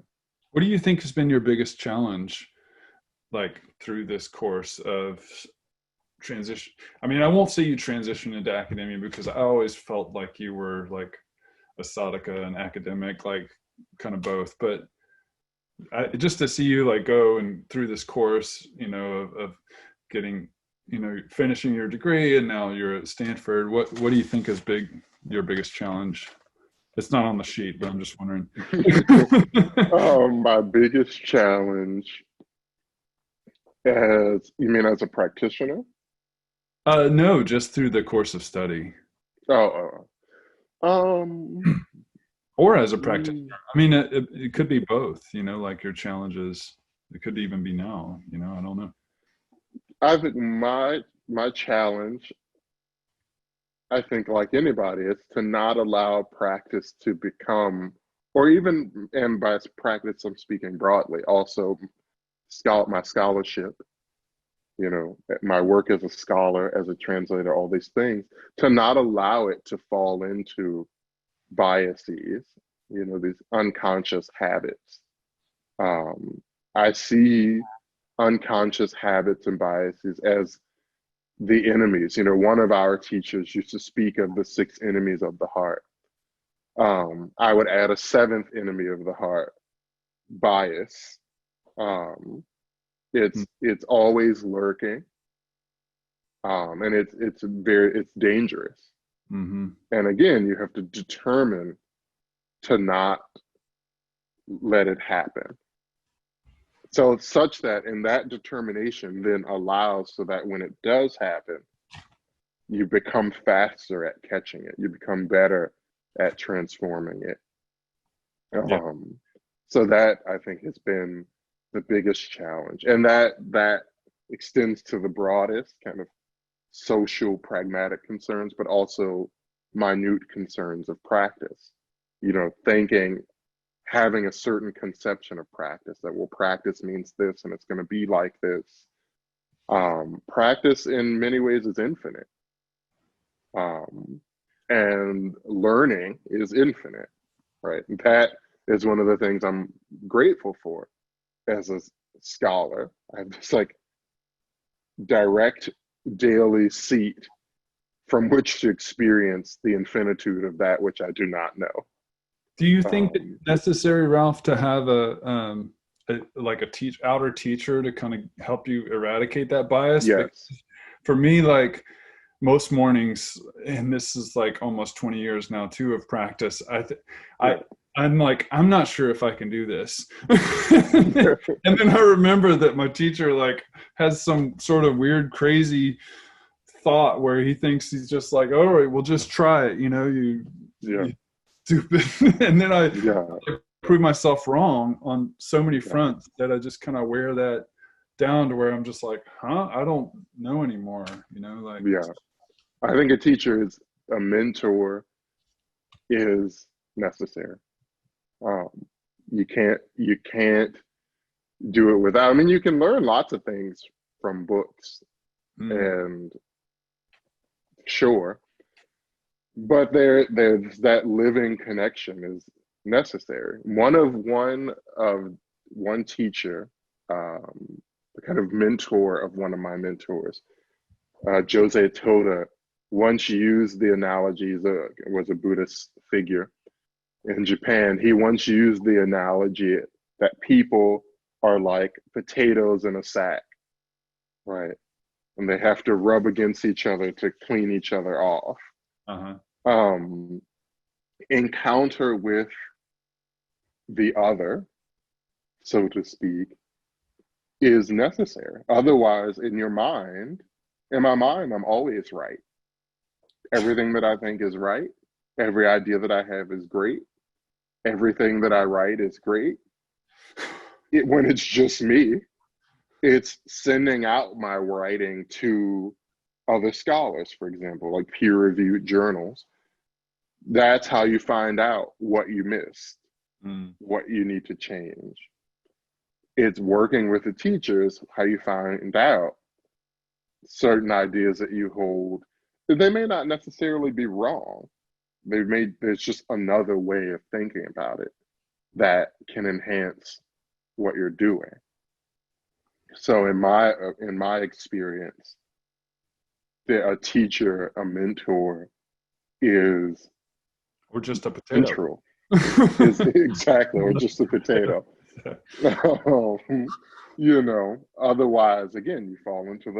What do you think has been your biggest challenge, like through this course of transition? I mean, I won't say you transitioned into academia, because I always felt like you were like a sadhaka and academic, like kind of both. But just to see you like go and through this course, you know, of getting, you know, finishing your degree and now you're at Stanford. What do you think is your biggest challenge? It's not on the sheet, but I'm just wondering. My biggest challenge you mean as a practitioner? No, just through the course of study. Or as a practitioner. I mean, it could be both, you know, like your challenges. It could even be now, you know, I don't know. I think my challenge, I think like anybody, is to not allow practice to become, or even, and by practice I'm speaking broadly, also my scholarship, you know, my work as a scholar, as a translator, all these things, to not allow it to fall into biases, you know, these unconscious habits. I see unconscious habits and biases as the enemies. You know, one of our teachers used to speak of the 6 enemies of the heart. I would add a 7th enemy of the heart, bias. It's always lurking, and it's dangerous. And again, you have to determine to not let it happen. So it's such that in that determination then allows so that when it does happen, you become faster at catching it. You become better at transforming it. So that, I think, has been the biggest challenge. And that extends to the broadest kind of social pragmatic concerns, but also minute concerns of practice. You know, thinking, having a certain conception of practice, that, well, practice means this and it's going to be like this. Practice in many ways is infinite. And learning is infinite, right? And that is one of the things I'm grateful for as a scholar. I have this like direct daily seat from which to experience the infinitude of that which I do not know. Do you think it's necessary, Ralph, to have a outer teacher to kind of help you eradicate that bias? Yes. Because for me, like most mornings, and this is like almost 20 years now too of practice, I'm like, I'm not sure if I can do this. And then I remember that my teacher like has some sort of weird, crazy thought where he thinks he's just like, all right, we'll just try it, you stupid. And then I prove myself wrong on so many fronts that I just kind of wear that down to where I'm just like, I don't know anymore, like. Yeah, I think a mentor is necessary. You can't do it without. I mean, you can learn lots of things from books, and sure, but there's that living connection is necessary. One teacher, the kind of mentor of one of my mentors, Jose Toda, once used the analogy, was a Buddhist figure in Japan. He once used the analogy that people are like potatoes in a sack, right? And they have to rub against each other to clean each other off. Encounter with the other, so to speak, is necessary. Otherwise, in my mind, I'm always right. Everything that I think is right. Every idea that I have is great. Everything that I write is great. When it's just me, it's sending out my writing to other scholars, for example, like peer-reviewed journals. That's how you find out what you missed, what you need to change. It's working with the teachers, how you find out certain ideas that you hold. They may not necessarily be wrong. There's just another way of thinking about it that can enhance what you're doing. So in my experience, a teacher, a mentor is, or just a potato. Central. Exactly, or just a potato. Otherwise, again, you fall into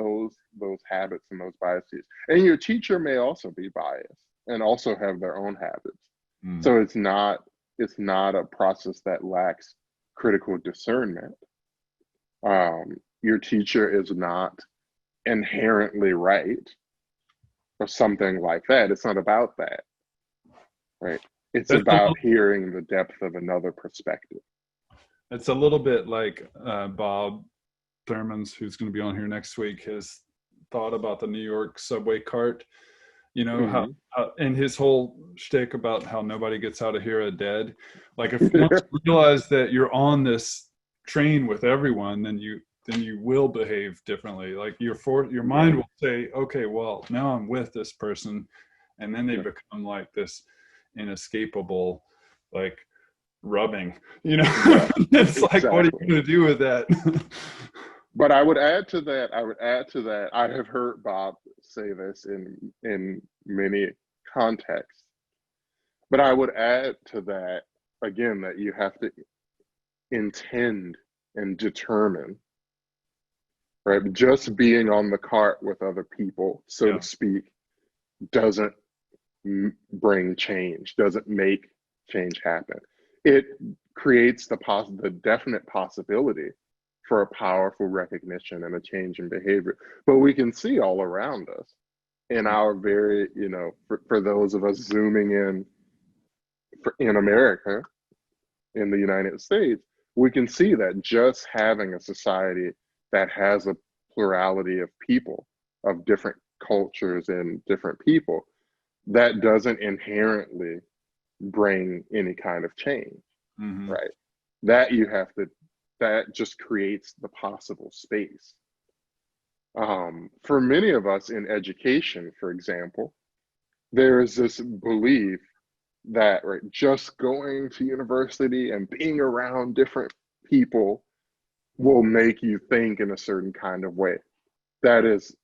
those habits and those biases. And your teacher may also be biased and also have their own habits. So it's not a process that lacks critical discernment. Your teacher is not inherently right or something like that. It's not about that, right? It's about hearing the depth of another perspective. It's a little bit like Bob Thurman's, who's going to be on here next week, has thought about the New York subway cart, how and his whole shtick about how nobody gets out of here dead. Like if you realize that you're on this train with everyone, then you will behave differently. Like your mind will say, okay, well, now I'm with this person, and then they become like this inescapable, like rubbing, it's like, what are you going to do with that? But I would add to that, I have heard Bob say this in many contexts, but I would add to that, again, that you have to intend and determine, right? Just being on the cart with other people, so to speak, doesn't bring change, doesn't make change happen. It creates the definite possibility for a powerful recognition and a change in behavior. But we can see all around us in our very, for those of us zooming in America, in the United States, we can see that just having a society that has a plurality of people, of different cultures and different people, that doesn't inherently bring any kind of change. right? That you have to, that just creates the possible space. For many of us in education, for example, there is this belief that, right, just going to university and being around different people will make you think in a certain kind of way. That is,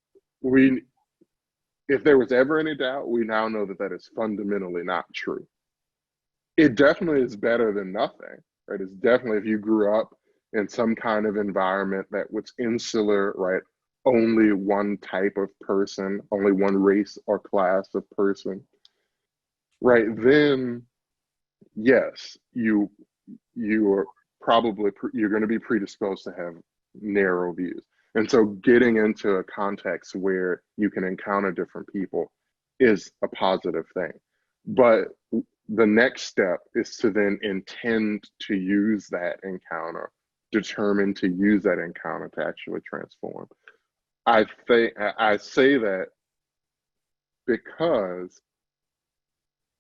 if there was ever any doubt, we now know that that is fundamentally not true. It definitely is better than nothing, right? It's definitely, if you grew up in some kind of environment that was insular, right? Only one type of person, only one race or class of person, right? Then, yes, you are probably, you're going to be predisposed to have narrow views. And so getting into a context where you can encounter different people is a positive thing. But the next step is to then intend to use that encounter, determined to use that encounter to actually transform. I say that because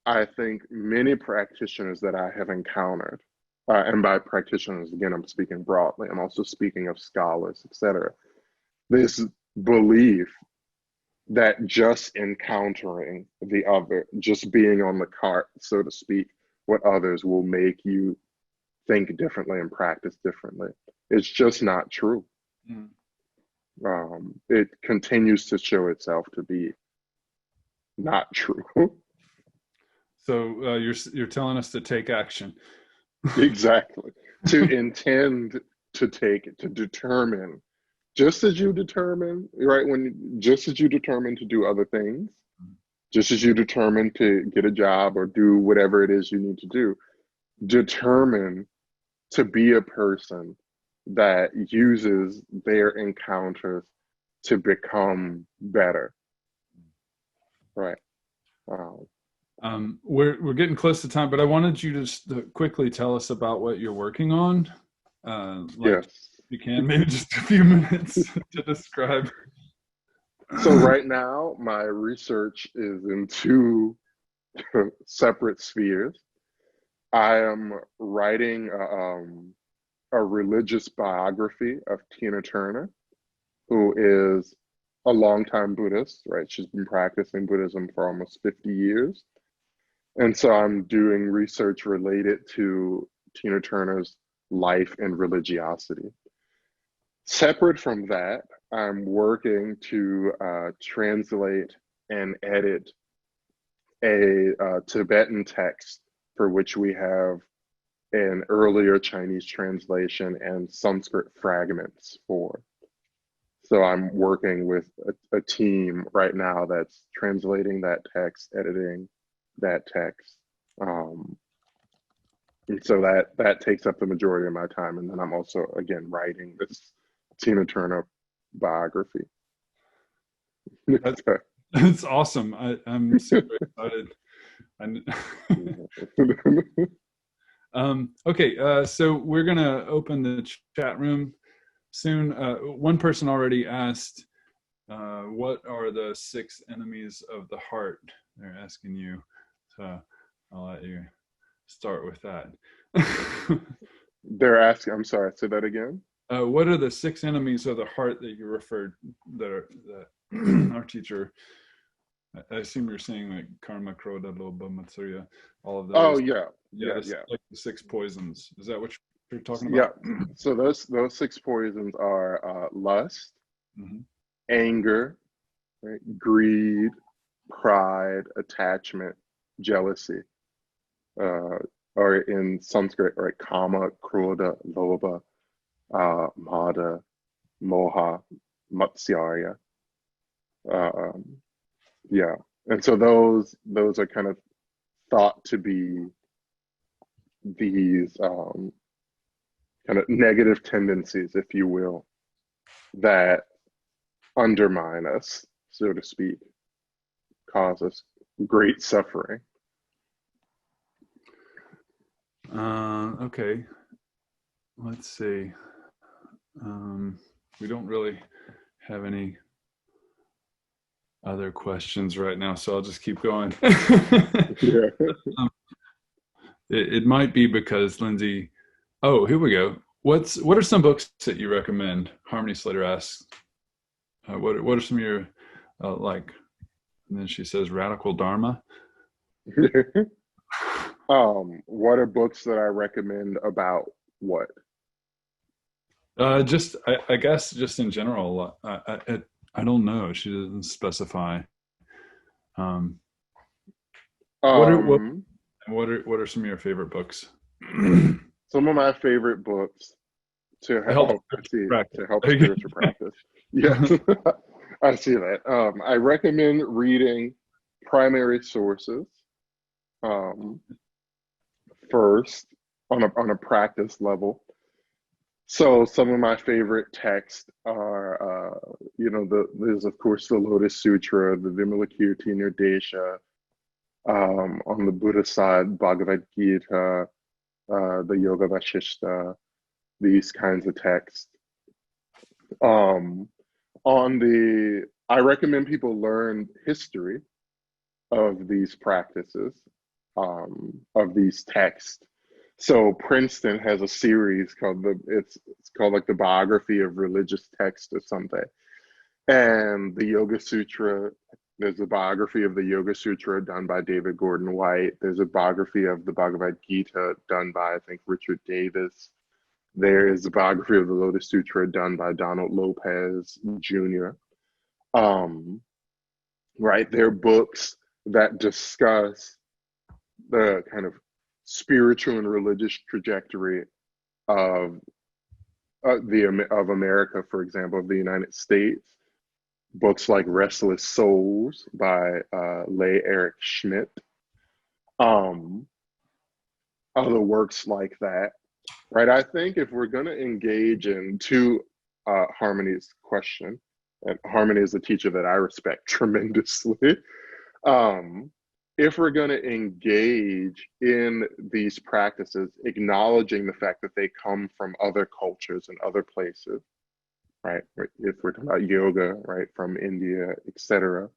I think many practitioners that I have encountered, and by practitioners, again, I'm speaking broadly, I'm also speaking of scholars, etc. This belief that just encountering the other, just being on the cart, so to speak, with others will make you think differently and practice differently. It's just not true. It continues to show itself to be not true. So you're telling us to take action. Exactly. To intend to take, to determine, just as you determine, right? Just as you determine to do other things, just as you determine to get a job or do whatever it is you need to do, determine to be a person that uses their encounters to become better, right? We're getting close to time, but I wanted you to just quickly tell us about what you're working on. Yes. If you can, maybe just a few minutes to describe. So right now, my research is in two separate spheres. I am writing a religious biography of Tina Turner, who is a longtime Buddhist, right? She's been practicing Buddhism for almost 50 years. And so I'm doing research related to Tina Turner's life and religiosity. Separate from that, I'm working to translate and edit a Tibetan text for which we have an earlier Chinese translation and Sanskrit fragments for. So I'm working with a team right now that's translating that text, editing that text. And so that takes up the majority of my time. And then I'm also, again, writing this Tina Turner biography. That's awesome. I'm super excited. Okay, so we're going to open the chat room soon. One person already asked, what are the 6 enemies of the heart? They're asking you. So I'll let you start with that. They're asking, I'm sorry, say that again. What are the 6 enemies of the heart that you referred, that our teacher, I assume you're saying like karma, krodha, lobha, matsarya, all of those. Oh yeah. Like the 6 poisons. Is that what you're talking about? Yeah. So those 6 poisons are lust, anger, right? Greed, pride, attachment, jealousy, or in Sanskrit, right? Kama, krodha, lobha, mada, moha, matsarya. Yeah, and so those are kind of thought to be these kind of negative tendencies, if you will, that undermine us, so to speak, cause us great suffering. Okay, let's see. We don't really have any other questions right now, so I'll just keep going. Yeah. it might be because Lindsay. Oh, here we go. What are some books that you recommend? Harmony Slater asks. What are some of your like? And then she says Radical Dharma. What are books that I recommend about what? Just I guess just in general. I don't know. She doesn't specify. What are some of your favorite books? Some of my favorite books to help spiritual practice. Yes, I see that. I recommend reading primary sources first on a practice level. So some of my favorite texts are, there's of course the Lotus Sutra, the Vimalakirti Nirdesha. On the Buddhist side, Bhagavad Gita, the Yoga Vashishta, these kinds of texts. I recommend people learn history of these practices, of these texts. So Princeton has a series called it's called like the biography of religious text or something. And the Yoga Sutra, there's a biography of the Yoga Sutra done by David Gordon White. There's a biography of the Bhagavad Gita done by, I think, Richard Davis. There is a biography of the Lotus Sutra done by Donald Lopez Jr. Right, they're books that discuss the kind of spiritual and religious trajectory of America, for example, of the United States. Books like Restless Souls by Leigh Eric Schmidt. Other works like that, right? I think if we're going to engage into Harmony's question, and Harmony is a teacher that I respect tremendously, if we're going to engage in these practices, acknowledging the fact that they come from other cultures and other places, right? If we're talking about yoga, right, from India, etc.,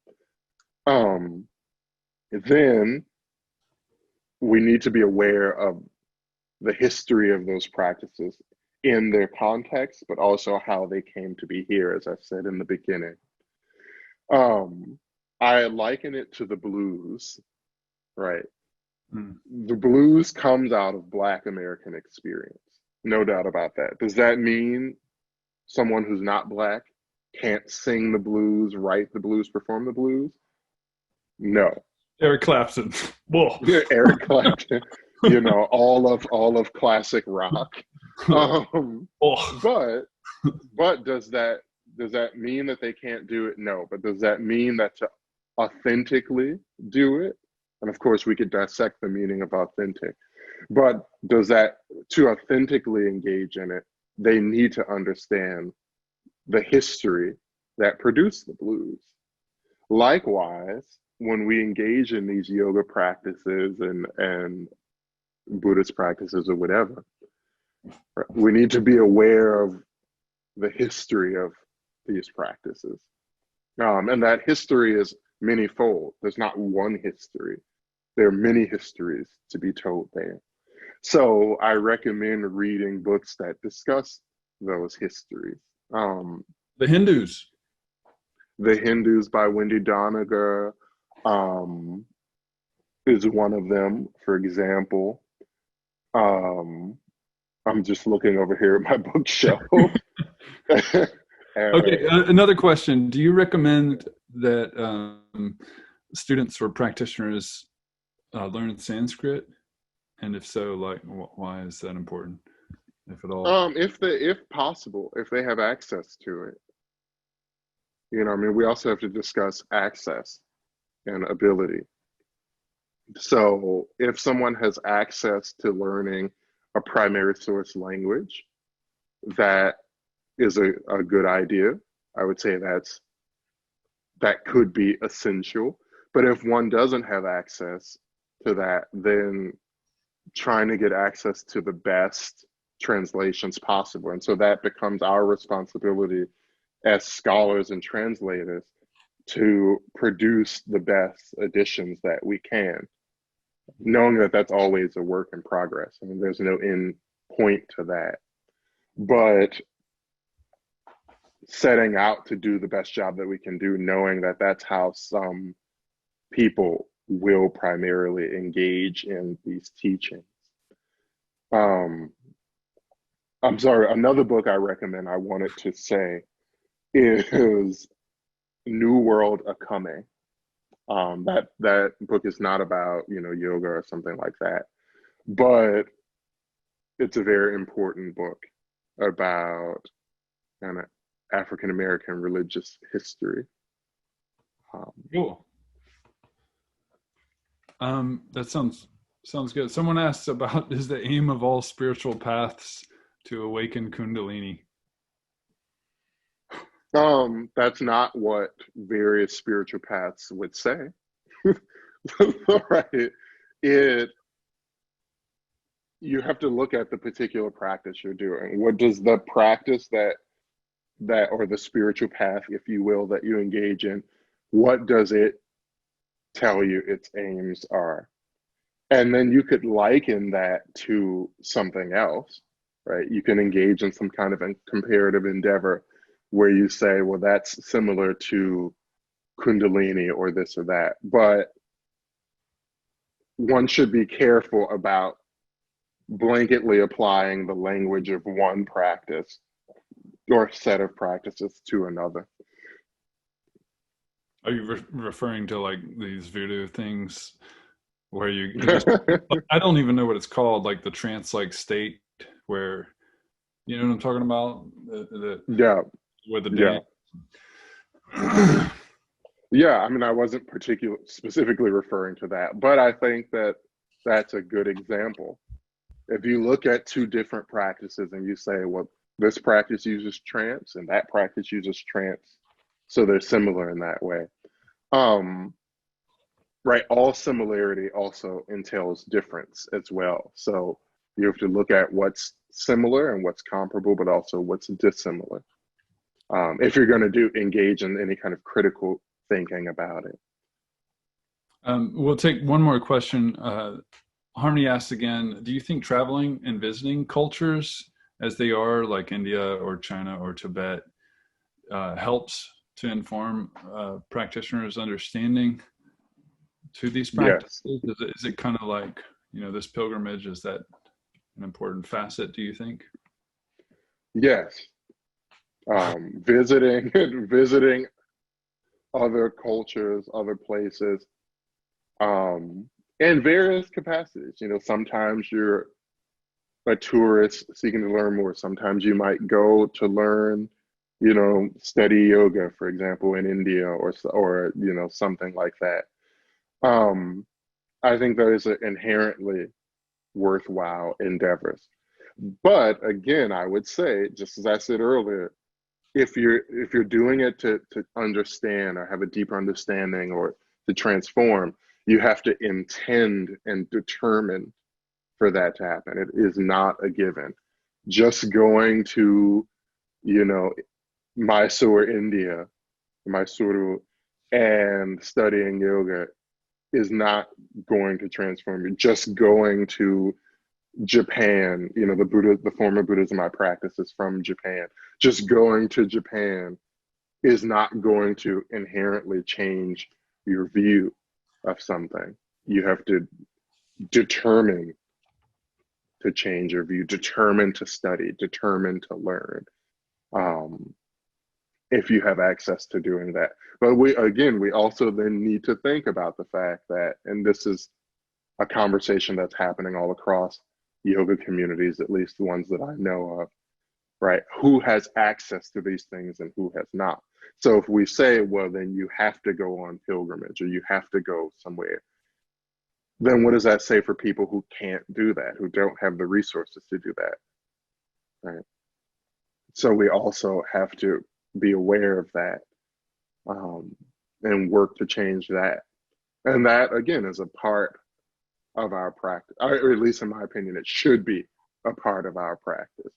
then we need to be aware of the history of those practices in their context, but also how they came to be here, as I said in the beginning. I liken it to the blues, right? The blues comes out of Black American experience, no doubt about that. Does that mean someone who's not Black can't sing the blues, write the blues, perform the blues? No. Eric Clapton. Whoa. Yeah, Eric Clapton. All of classic rock. But does that mean that they can't do it? No. But does that mean that to authentically do it? And of course, we could dissect the meaning of authentic. But does that, to authentically engage in it, they need to understand the history that produced the blues. Likewise, when we engage in these yoga practices and Buddhist practices or whatever, we need to be aware of the history of these practices. And that history is manyfold. There's not one history. There are many histories to be told there. So I recommend reading books that discuss those histories. The Hindus. The Hindus by Wendy Doniger is one of them, for example. I'm just looking over here at my bookshelf. Okay, another question. Do you recommend that students or practitioners learn Sanskrit? And if so, like, why is that important, if at all? If possible, if they have access to it. We also have to discuss access and ability. So if someone has access to learning a primary source language, that is a good idea. I would say that could be essential. But if one doesn't have access to that, then trying to get access to the best translations possible. And so that becomes our responsibility as scholars and translators to produce the best editions that we can. knowing that that's always a work in progress. I mean, there's no end point to that. But setting out to do the best job that we can do, knowing that that's how some people will primarily engage in these teachings. I'm sorry, another book I recommend I wanted to say is New World A-Coming. That book is not about, yoga or something like that, but it's a very important book about kind of African American religious history. Cool. That sounds good. Someone asks about, is the aim of all spiritual paths to awaken Kundalini? That's not what various spiritual paths would say. Right. You have to look at the particular practice you're doing. What does the practice that or the spiritual path, if you will, that you engage in, what does it tell you its aims are? And then you could liken that to something else, right? You can engage in some kind of a comparative endeavor where you say, well, that's similar to Kundalini or this or that. But one should be careful about blanketly applying the language of one practice or set of practices to another. Are you referring to like these voodoo things where I don't even know what it's called, like the trance-like state where, you know what I'm talking about? Yeah. With the dance. Yeah. Yeah, I mean, I wasn't specifically referring to that, but I think that that's a good example. If you look at two different practices and you say, well, this practice uses trance and that practice uses trance, so they're similar in that way. Right, all similarity also entails difference as well. So you have to look at what's similar and what's comparable, but also what's dissimilar. If you're going to engage in any kind of critical thinking about it. We'll take one more question. Harmony asks again, do you think traveling and visiting cultures as they are, like India or China or Tibet, helps to inform practitioners' understanding to these practices? Yes. Is it kind of like, this pilgrimage, is that an important facet, do you think? Yes. Visiting other cultures, other places, in various capacities. Sometimes you're a tourist seeking to learn more. Sometimes you might go to learn, study yoga, for example, in India or something like that. I think that is an inherently worthwhile endeavors. But again, I would say, just as I said earlier, if you're doing it to understand or have a deeper understanding or to transform, you have to intend and determine for that to happen. It is not a given. Just going to, Mysore, India, Mysuru, and studying yoga is not going to transform you. Just going to Japan, the form of Buddhism I practice is from Japan. Just going to Japan is not going to inherently change your view of something. You have to determine to change your view, determine to study, determine to learn, if you have access to doing that. But we also then need to think about the fact that, and this is a conversation that's happening all across yoga communities, at least the ones that I know of, right? Who has access to these things and who has not? So if we say, well, then you have to go on pilgrimage or you have to go somewhere, then what does that say for people who can't do that, who don't have the resources to do that, right? So we also have to be aware of that, and work to change that. And that, again, is a part of our practice, or at least in my opinion, it should be a part of our practice.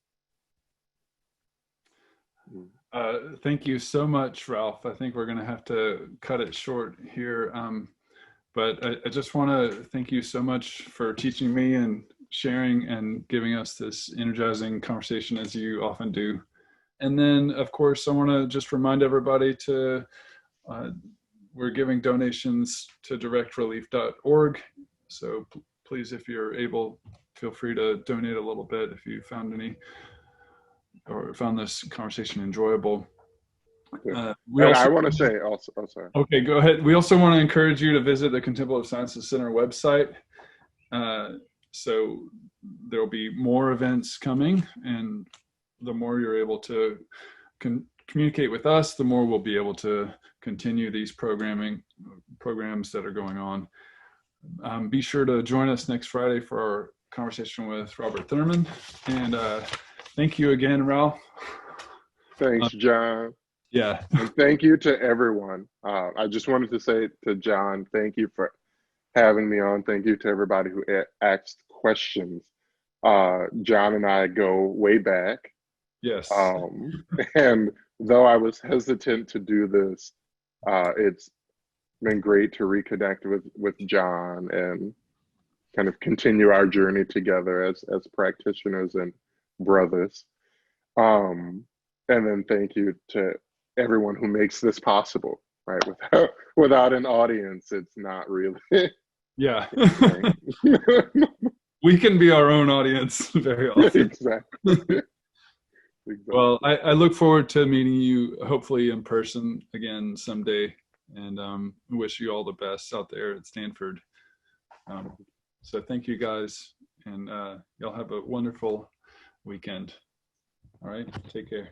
Thank you so much, Ralph. I think we're going to have to cut it short here. But I just want to thank you so much for teaching me and sharing and giving us this energizing conversation as you often do. And then, of course, I want to just remind everybody to, we're giving donations to directrelief.org. So please, if you're able, feel free to donate a little bit if you found any or found this conversation enjoyable. And I want to say also, oh, sorry. Okay, go ahead. We also want to encourage you to visit the Contemplative Sciences Center website. So there'll be more events coming, and the more you're able to communicate with us, the more we'll be able to continue these programs that are going on. Be sure to join us next Friday for our conversation with Robert Thurman. And thank you again, Ralph. Thanks, John. Yeah. And thank you to everyone. I just wanted to say to John, thank you for having me on. Thank you to everybody who asked questions. John and I go way back. Yes. And though I was hesitant to do this, it's been great to reconnect with John and kind of continue our journey together as practitioners and brothers. And then thank you to everyone who makes this possible, right? Without an audience, it's not really. Yeah. We can be our own audience very often. Exactly. Well, I look forward to meeting you, hopefully in person again someday, and wish you all the best out there at Stanford. So thank you guys, and y'all have a wonderful weekend. All right, take care.